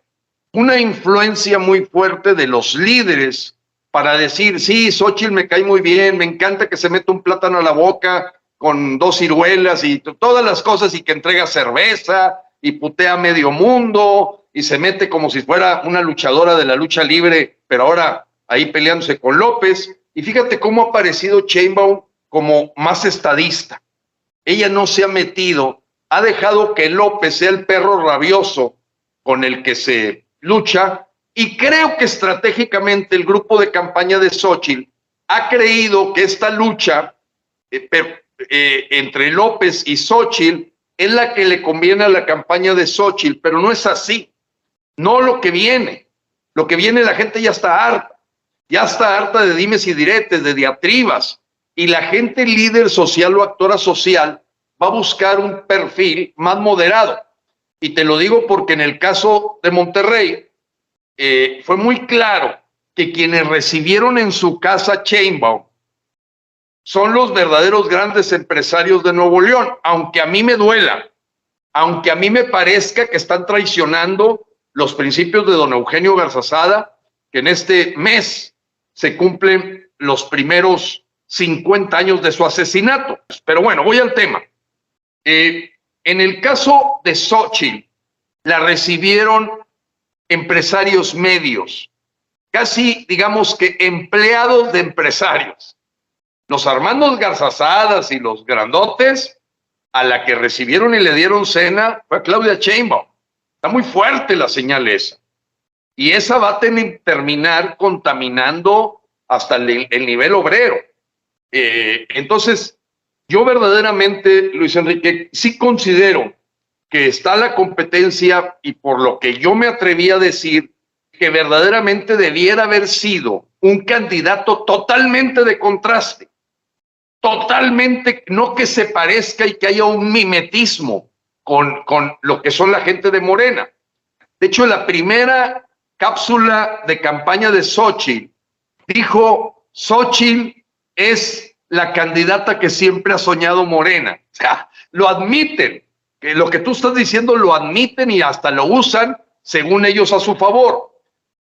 Speaker 2: una influencia muy fuerte de los líderes para decir, sí, Xóchitl me cae muy bien, me encanta que se meta un plátano a la boca con 2 ciruelas y todas las cosas, y que entrega cerveza y putea a medio mundo y se mete como si fuera una luchadora de la lucha libre, pero ahora ahí peleándose con López. Y fíjate cómo ha aparecido Sheinbaum como más estadista. Ella no se ha metido, ha dejado que López sea el perro rabioso con el que se lucha, y creo que estratégicamente el grupo de campaña de Xóchitl ha creído que esta lucha entre López y Xóchitl es la que le conviene a la campaña de Xóchitl, pero no es así. No lo que viene la gente ya está harta de dimes y diretes, de diatribas, y la gente líder social o actora social va a buscar un perfil más moderado. Y te lo digo porque en el caso de Monterrey fue muy claro que quienes recibieron en su casa Sheinbaum son los verdaderos grandes empresarios de Nuevo León, aunque a mí me duela, aunque a mí me parezca que están traicionando los principios de don Eugenio Garzazada, que en este mes se cumplen los primeros 50 años de su asesinato. Pero bueno, voy al tema. En el caso de Xóchitl, la recibieron empresarios medios, casi digamos que empleados de empresarios. Los Armandos Garzazadas y los grandotes, a la que recibieron y le dieron cena fue a Claudia Sheinbaum. Está muy fuerte la señal esa. Y esa va a terminar contaminando hasta el nivel obrero. Entonces, yo verdaderamente, Luis Enrique, sí considero que está la competencia, y por lo que yo me atreví a decir que verdaderamente debiera haber sido un candidato totalmente de contraste, totalmente, no que se parezca y que haya un mimetismo con lo que son la gente de Morena. De hecho, la primera cápsula de campaña de Xóchitl dijo: Xóchitl es la candidata que siempre ha soñado Morena. O sea, lo admiten, que lo que tú estás diciendo lo admiten y hasta lo usan según ellos a su favor.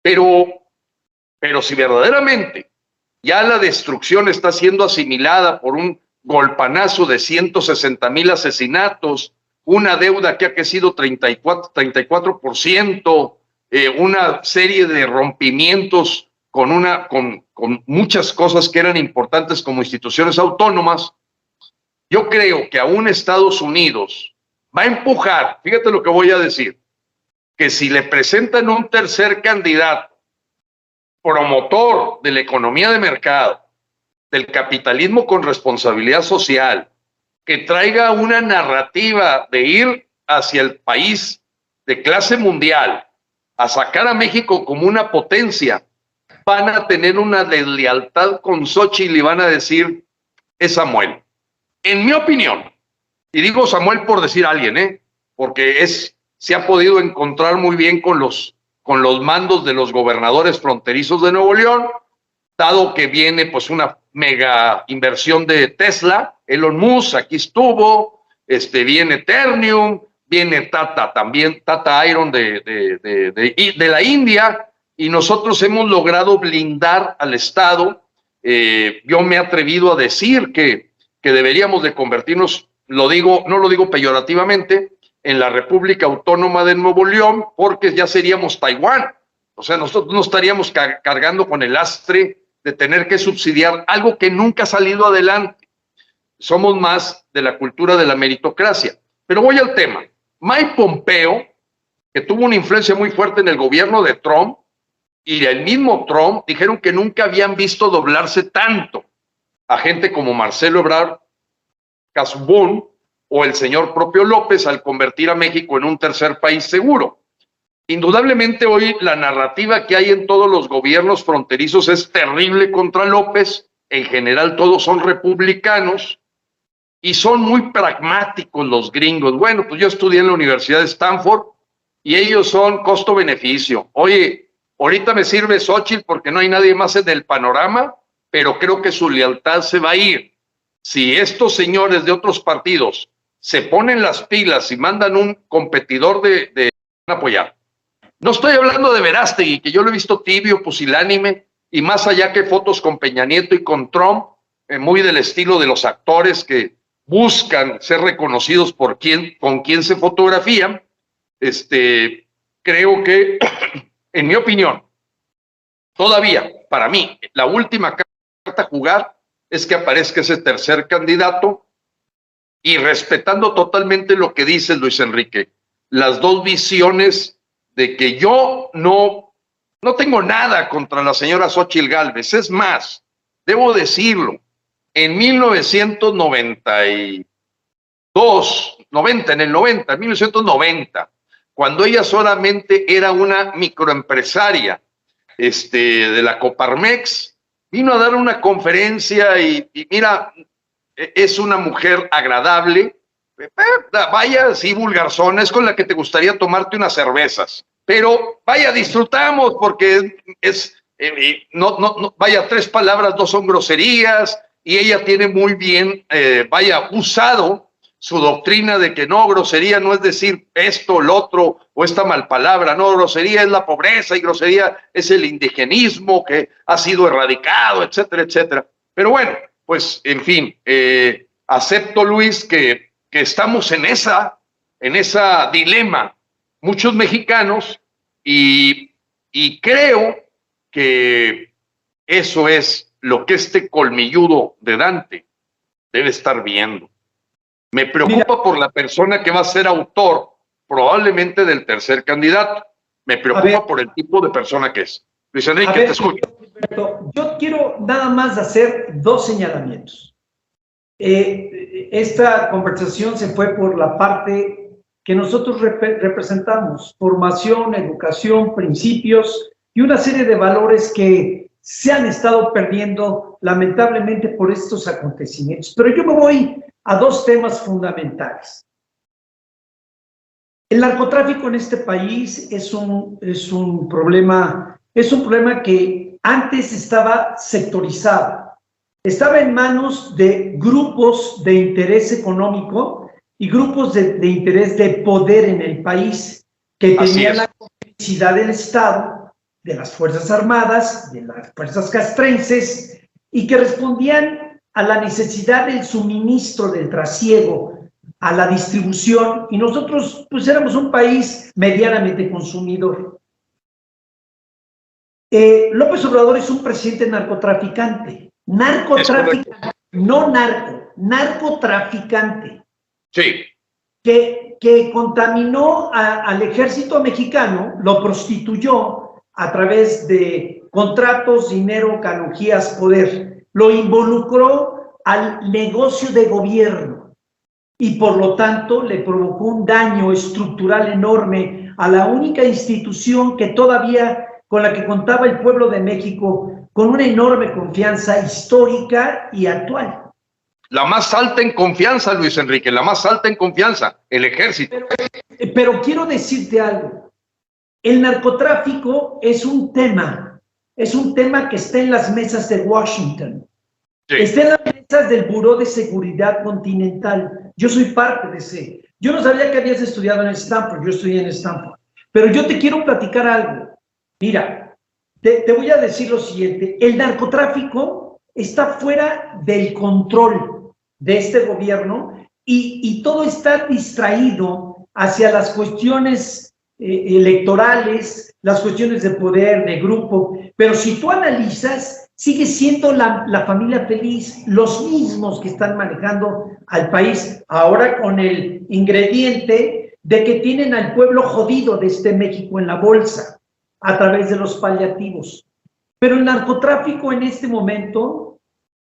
Speaker 2: Pero si verdaderamente ya la destrucción está siendo asimilada por un golpanazo de 160,000 asesinatos, una deuda que ha crecido 34%, una serie de rompimientos con muchas cosas que eran importantes como instituciones autónomas, yo creo que aún Estados Unidos va a empujar, fíjate lo que voy a decir, que si le presentan un tercer candidato promotor de la economía de mercado, del capitalismo con responsabilidad social, que traiga una narrativa de ir hacia el país de clase mundial, a sacar a México como una potencia, van a tener una deslealtad con Xóchitl y van a decir, es Samuel. En mi opinión, y digo Samuel por decir a alguien, porque se ha podido encontrar muy bien con los mandos de los gobernadores fronterizos de Nuevo León, dado que viene pues una mega inversión de Tesla, Elon Musk aquí estuvo, viene Ternium, viene Tata Iron de la India, y nosotros hemos logrado blindar al Estado. Yo me he atrevido a decir que deberíamos de convertirnos, no lo digo peyorativamente, en la República Autónoma de Nuevo León, porque ya seríamos Taiwán. O sea, nosotros no estaríamos cargando con el lastre de tener que subsidiar algo que nunca ha salido adelante. Somos más de la cultura de la meritocracia. Pero voy al tema. Mike Pompeo, que tuvo una influencia muy fuerte en el gobierno de Trump, y el mismo Trump dijeron que nunca habían visto doblarse tanto a gente como Marcelo Ebrard Casbón o el señor propio López al convertir a México en un tercer país seguro. Indudablemente hoy la narrativa que hay en todos los gobiernos fronterizos es terrible contra López. En general todos son republicanos y son muy pragmáticos los gringos. Bueno, pues yo estudié en la Universidad de Stanford y ellos son costo-beneficio. Oye, ahorita me sirve Xóchitl porque no hay nadie más en el panorama, pero creo que su lealtad se va a ir. Si estos señores de otros partidos se ponen las pilas y mandan un competidor de apoyar. No estoy hablando de Verástegui, que yo lo he visto tibio, pusilánime, y más allá que fotos con Peña Nieto y con Trump, muy del estilo de los actores que buscan ser reconocidos por con quien se fotografían. Creo que, en mi opinión, todavía, para mí, la última carta a jugar es que aparezca ese tercer candidato y respetando totalmente lo que dice Luis Enrique, las dos visiones de que yo no tengo nada contra la señora Xóchitl Gálvez. Es más, debo decirlo, en 1990, cuando ella solamente era una microempresaria de la Coparmex, vino a dar una conferencia y mira, es una mujer agradable, vaya, sí, vulgarzona, es con la que te gustaría tomarte unas cervezas, pero vaya, disfrutamos porque vaya, 3 palabras no son groserías y ella tiene muy bien, usado su doctrina de que no, grosería no es decir esto, lo otro o esta mal palabra, no, grosería es la pobreza y grosería es el indigenismo que ha sido erradicado, etcétera, etcétera. Pero bueno, pues en fin, acepto, Luis, que estamos en esa dilema muchos mexicanos y creo que eso es lo que este colmilludo de Dante debe estar viendo. Me preocupa por la persona que va a ser autor probablemente del tercer candidato. Me preocupa por el tipo de persona que es. Luis Enrique, te escucho.
Speaker 3: Yo quiero nada más hacer 2 señalamientos. Esta conversación se fue por la parte que nosotros representamos, formación, educación, principios y una serie de valores que se han estado perdiendo lamentablemente por estos acontecimientos. Pero yo me voy a 2 temas fundamentales. El narcotráfico en este país es un problema que antes estaba sectorizado, estaba en manos de grupos de interés económico y grupos de interés de poder en el país que tenían la complicidad del Estado, de las Fuerzas Armadas, de las fuerzas castrenses y que respondían a la necesidad del suministro, del trasiego, a la distribución, y nosotros pues éramos un país medianamente consumidor. López Obrador es un presidente narcotraficante, no narco, narcotraficante.
Speaker 2: Sí.
Speaker 3: Que contaminó al ejército mexicano, lo prostituyó a través de contratos, dinero, canonjías, poder. Lo involucró al negocio de gobierno y por lo tanto le provocó un daño estructural enorme a la única institución que todavía con la que contaba el pueblo de México con una enorme confianza histórica y actual.
Speaker 2: La más alta en confianza, Luis Enrique, la más alta en confianza, el ejército.
Speaker 3: Pero quiero decirte algo, el narcotráfico es un tema que está en las mesas de Washington, sí. Está en las mesas del Buró de Seguridad Continental. Yo soy parte de ese. Yo no sabía que habías estudiado en Stanford, yo estudié en Stanford. Pero yo te quiero platicar algo. Mira, te voy a decir lo siguiente. El narcotráfico está fuera del control de este gobierno y todo está distraído hacia las cuestiones electorales, las cuestiones de poder, de grupo, pero si tú analizas, sigue siendo la familia feliz, los mismos que están manejando al país, ahora con el ingrediente de que tienen al pueblo jodido de este México en la bolsa, a través de los paliativos. Pero el narcotráfico en este momento,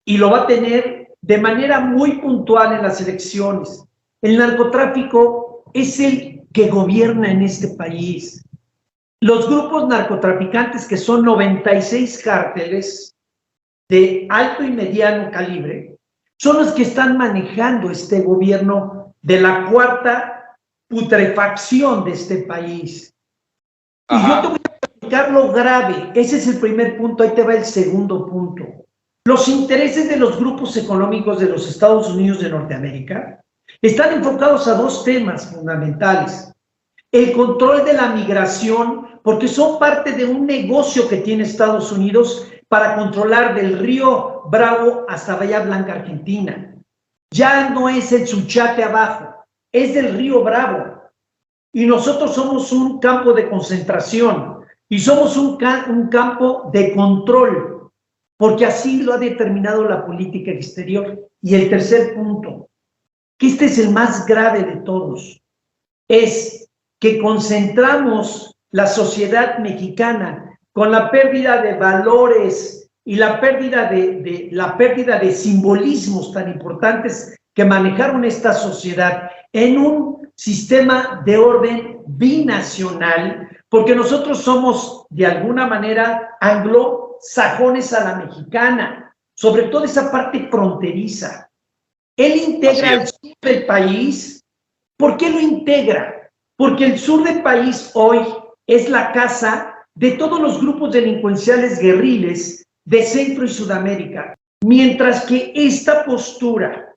Speaker 3: y lo va a tener de manera muy puntual en las elecciones, el narcotráfico es el que gobierna en este país. Los grupos narcotraficantes, que son 96 cárteles de alto y mediano calibre, son los que están manejando este gobierno de la cuarta putrefacción de este país. Y yo te voy a explicar lo grave. Ese es el primer punto, ahí te va el segundo punto. Los intereses de los grupos económicos de los Estados Unidos de Norteamérica están enfocados a dos temas fundamentales. El control de la migración, porque son parte de un negocio que tiene Estados Unidos para controlar del río Bravo hasta Bahía Blanca, Argentina. Ya no es el Suchiate abajo, es del río Bravo. Y nosotros somos un campo de concentración y somos un campo de control, porque así lo ha determinado la política exterior. Y el tercer punto, que este es el más grave de todos, es que concentramos la sociedad mexicana con la pérdida de valores y la pérdida de simbolismos tan importantes que manejaron esta sociedad en un sistema de orden binacional, porque nosotros somos de alguna manera anglosajones a la mexicana, sobre todo esa parte fronteriza. Él integra el sur del país. ¿Por qué lo integra? Porque el sur del país hoy es la casa de todos los grupos delincuenciales guerriles de Centro y Sudamérica, mientras que esta postura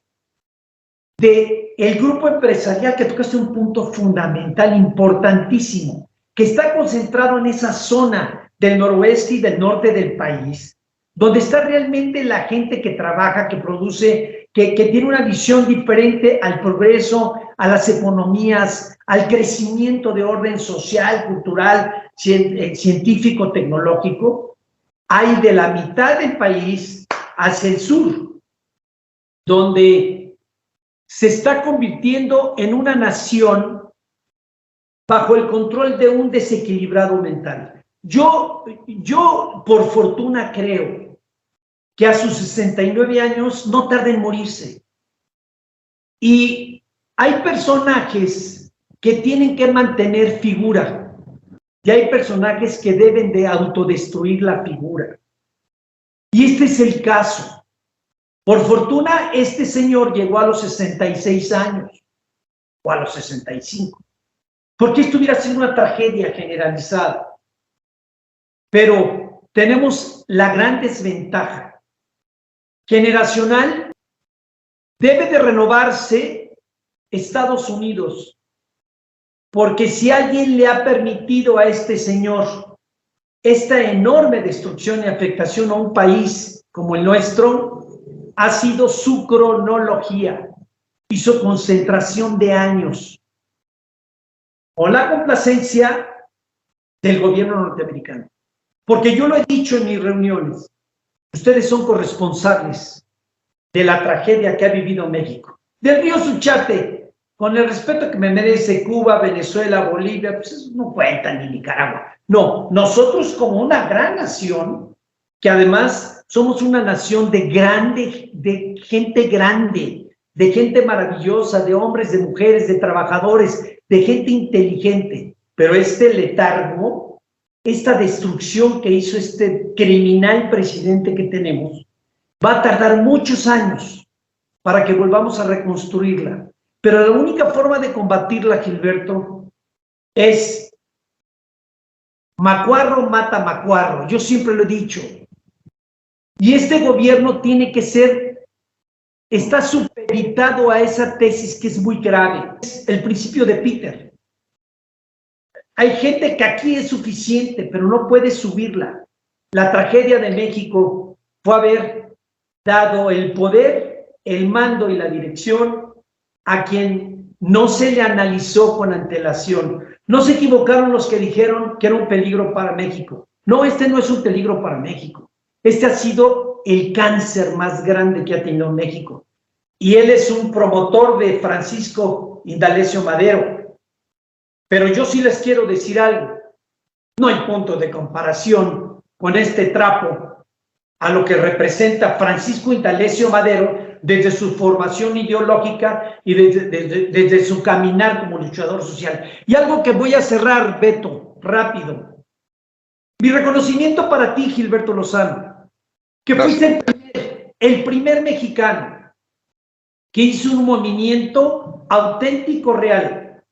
Speaker 3: del grupo empresarial, que tocaste un punto fundamental, importantísimo, que está concentrado en esa zona del noroeste y del norte del país, donde está realmente la gente que trabaja, que produce, que tiene una visión diferente al progreso, a las economías, al crecimiento de orden social, cultural, científico, tecnológico. Hay de la mitad del país hacia el sur, donde se está convirtiendo en una nación bajo el control de un desequilibrado mental. Yo por fortuna creo que a sus 69 años no tarda en morirse. Y hay personajes que tienen que mantener figura y hay personajes que deben de autodestruir la figura. Y este es el caso. Por fortuna, este señor llegó a los 66 años o a los 65, porque esto hubiera sido una tragedia generalizada. Pero tenemos la gran desventaja generacional. Debe de renovarse Estados Unidos, porque si alguien le ha permitido a este señor esta enorme destrucción y afectación a un país como el nuestro, ha sido su cronología y su concentración de años, o la complacencia del gobierno norteamericano. Porque yo lo he dicho en mis reuniones, ustedes son corresponsables de la tragedia que ha vivido México. Del río Suchiate, con el respeto que me merece Cuba, Venezuela, Bolivia, pues eso no cuenta, ni Nicaragua. No, nosotros como una gran nación, que además somos una nación de gente grande, de gente maravillosa, de hombres, de mujeres, de trabajadores, de gente inteligente, pero este letargo, esta destrucción que hizo este criminal presidente que tenemos, va a tardar muchos años para que volvamos a reconstruirla. Pero la única forma de combatirla, Gilberto, es macuarro mata macuarro. Yo siempre lo he dicho. Y este gobierno tiene que está supeditado a esa tesis que es muy grave. Es el principio de Peter. Hay gente que aquí es suficiente, pero no puede subirla. La tragedia de México fue haber dado el poder, el mando y la dirección a quien no se le analizó con antelación. No se equivocaron los que dijeron que era un peligro para México. No, este no es un peligro para México. Este ha sido el cáncer más grande que ha tenido México. Y él es un promotor de Francisco Indalecio Madero. Pero yo sí les quiero decir algo. No hay punto de comparación con este trapo a lo que representa Francisco Indalecio Madero desde su formación ideológica y desde su caminar como luchador social. Y algo que voy a cerrar, Beto, rápido. Mi reconocimiento para ti, Gilberto Lozano, que fuiste el primer mexicano que hizo un movimiento auténtico, real.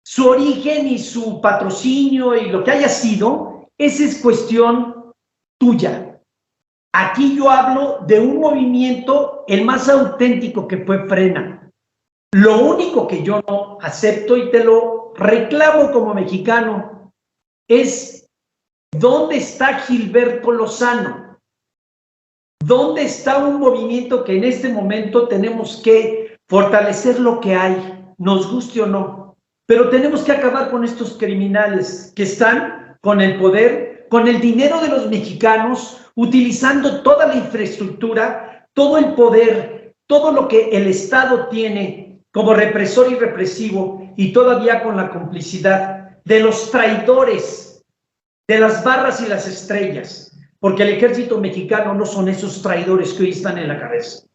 Speaker 3: Su origen y su patrocinio y lo que haya sido, esa es cuestión tuya. Aquí yo hablo de un movimiento, el más auténtico, que fue Frena. Lo único que yo no acepto y te lo reclamo como mexicano es ¿dónde está Gilberto Lozano? ¿Dónde está un movimiento que en este momento tenemos que fortalecer lo que hay, nos guste o no? Pero tenemos que acabar con estos criminales que están con el poder, con el dinero de los mexicanos, utilizando toda la infraestructura, todo el poder, todo lo que el Estado tiene como represor y represivo, y todavía con la complicidad de los traidores, de las barras y las estrellas, porque el ejército mexicano no son esos traidores que hoy están en la cabeza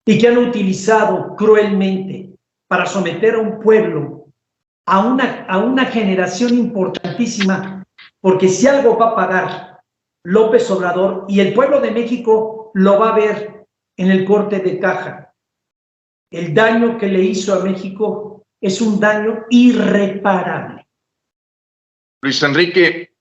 Speaker 3: y que han utilizado cruelmente para someter a un pueblo, a una generación importantísima, porque si algo va a pagar López Obrador, y el pueblo de México lo va a ver en el corte de caja, el daño que le hizo a México es un daño irreparable.
Speaker 2: Luis Enrique,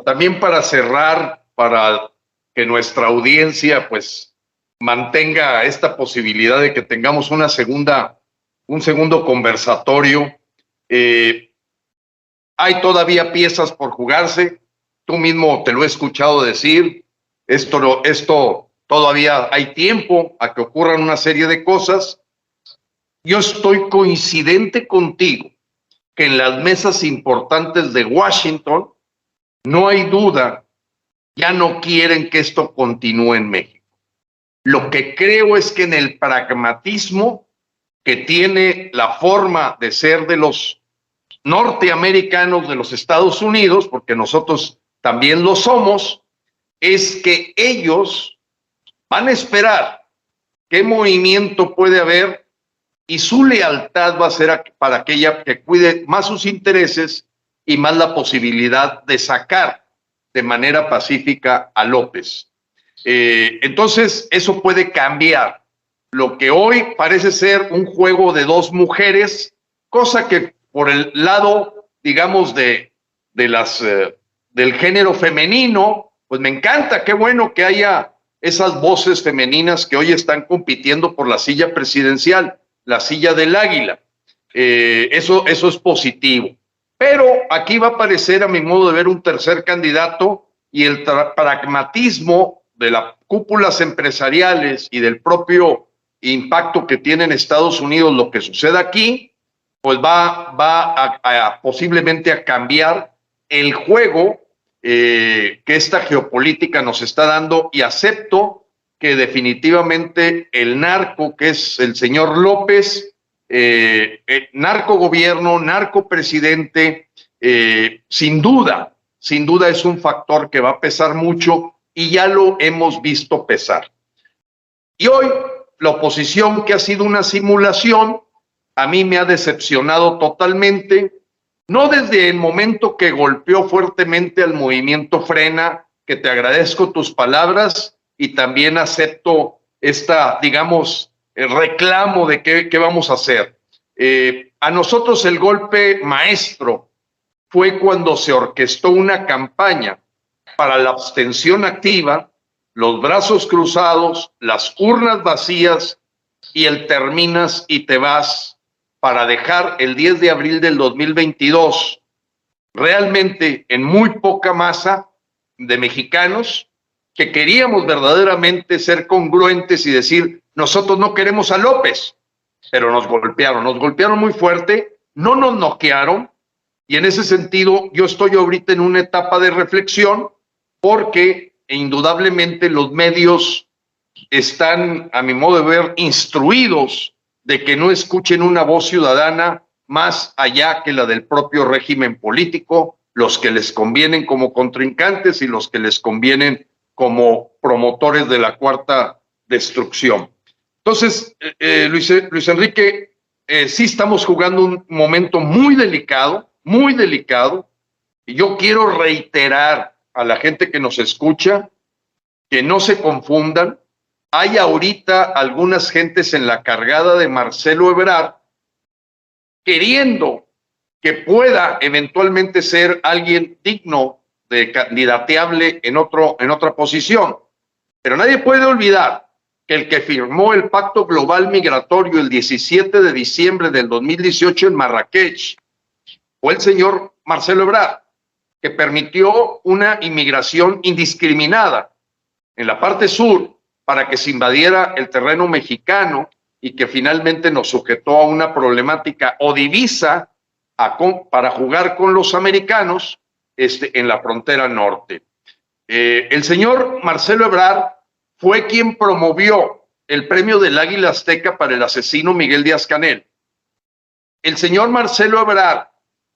Speaker 2: también para cerrar, para que nuestra audiencia pues mantenga esta posibilidad de que tengamos un segundo conversatorio, hay todavía piezas por jugarse. Tú mismo te lo he escuchado decir, esto todavía hay tiempo a que ocurran una serie de cosas. Yo estoy coincidente contigo que en las mesas importantes de Washington no hay duda, ya no quieren que esto continúe en México. Lo que creo es que en el pragmatismo que tiene la forma de ser de los norteamericanos, de los Estados Unidos, porque nosotros también lo somos, es que ellos van a esperar qué movimiento puede haber y su lealtad va a ser para aquella que cuide más sus intereses y más la posibilidad de sacar de manera pacífica a López. Entonces, eso puede cambiar. Lo que hoy parece ser un juego de dos mujeres, cosa que por el lado, digamos, del género femenino, pues me encanta, qué bueno que haya esas voces femeninas que hoy están compitiendo por la silla presidencial, la silla del águila. Eso es positivo. Pero aquí va a aparecer, a mi modo de ver, un tercer candidato, y el pragmatismo de las cúpulas empresariales y del propio impacto que tiene en Estados Unidos lo que sucede aquí, pues va a posiblemente a cambiar el juego que esta geopolítica nos está dando, y acepto que definitivamente el narco, que es el señor López, narco gobierno, narco presidente, sin duda es un factor que va a pesar mucho, y ya lo hemos visto pesar. Y hoy la oposición, que ha sido una simulación, a mí me ha decepcionado totalmente, no desde el momento que golpeó fuertemente al movimiento Frena, que te agradezco tus palabras y también acepto digamos, el reclamo de qué vamos a hacer. A nosotros el golpe maestro fue cuando se orquestó una campaña para la abstención activa, los brazos cruzados, las urnas vacías y el terminas y te vas, para dejar el 10 de abril del 2022 realmente en muy poca masa de mexicanos que queríamos verdaderamente ser congruentes y decir, nosotros no queremos a López, pero nos golpearon muy fuerte, no nos noquearon, Y en ese sentido, yo estoy ahorita en una etapa de reflexión porque indudablemente los medios están, a mi modo de ver, instruidos de que no escuchen una voz ciudadana más allá que la del propio régimen político, los que les convienen como contrincantes y los que les convienen como promotores de la cuarta destrucción. Entonces, Luis Enrique, sí estamos jugando un momento muy delicado, y yo quiero reiterar a la gente que nos escucha que no se confundan. Hay ahorita algunas gentes en la cargada de Marcelo Ebrard queriendo que pueda eventualmente ser alguien digno de candidateable en otra posición. Pero nadie puede olvidar que el que firmó el Pacto Global Migratorio el 17 de diciembre del 2018 en Marrakech fue el señor Marcelo Ebrard, que permitió una inmigración indiscriminada en la parte sur para que se invadiera el terreno mexicano y que finalmente nos sujetó a una problemática o divisa para jugar con los americanos en la frontera norte. El señor Marcelo Ebrard fue quien promovió el premio del Águila Azteca para el asesino Miguel Díaz-Canel. El señor Marcelo Ebrard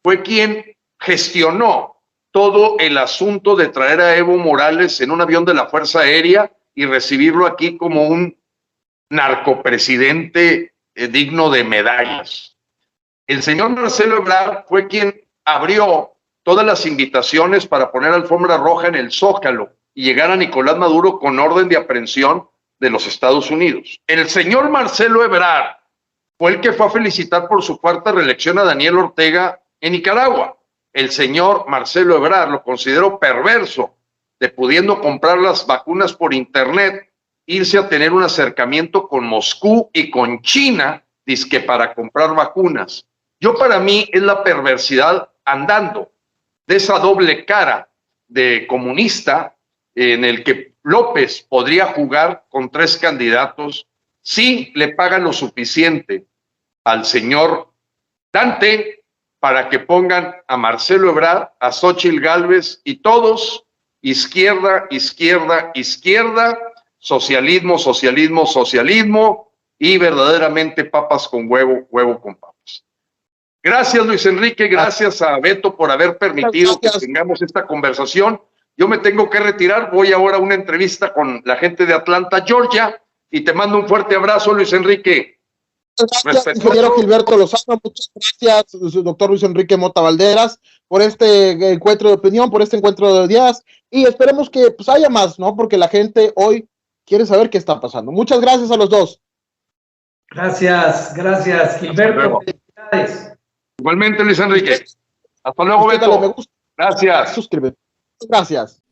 Speaker 2: fue quien gestionó todo el asunto de traer a Evo Morales en un avión de la Fuerza Aérea y recibirlo aquí como un narcopresidente digno de medallas. El señor Marcelo Ebrard fue quien abrió todas las invitaciones para poner alfombra roja en el Zócalo y llegar a Nicolás Maduro con orden de aprehensión de los Estados Unidos. El señor Marcelo Ebrard fue el que fue a felicitar por su cuarta reelección a Daniel Ortega en Nicaragua. El señor Marcelo Ebrard lo consideró perverso, de pudiendo comprar las vacunas por internet, irse a tener un acercamiento con Moscú y con China, dizque para comprar vacunas. Para mí es la perversidad andando de esa doble cara de comunista en el que López podría jugar con 3 candidatos si le pagan lo suficiente al señor Dante para que pongan a Marcelo Ebrard, a Xóchitl Gálvez y todos, izquierda, izquierda, izquierda, socialismo, socialismo, socialismo y verdaderamente papas con huevo, huevo con papas. Gracias, Luis Enrique, gracias a Beto por haber permitido que tengamos esta conversación. Yo me tengo que retirar, voy ahora a una entrevista con la gente de Atlanta, Georgia, y te mando un fuerte abrazo, Luis Enrique.
Speaker 1: Gracias, ingeniero Gilberto Lozano, muchas gracias, doctor Luis Enrique Mota Valderas, por este encuentro de opinión, por este encuentro de ideas, y esperemos que pues haya más, ¿no? Porque la gente hoy quiere saber qué está pasando. Muchas gracias a los dos.
Speaker 3: Gracias, Gilberto. Felicidades.
Speaker 2: Igualmente, Luis Enrique. Hasta luego, Beto.
Speaker 1: Me gusta.
Speaker 2: Gracias.
Speaker 1: Suscríbete. Gracias.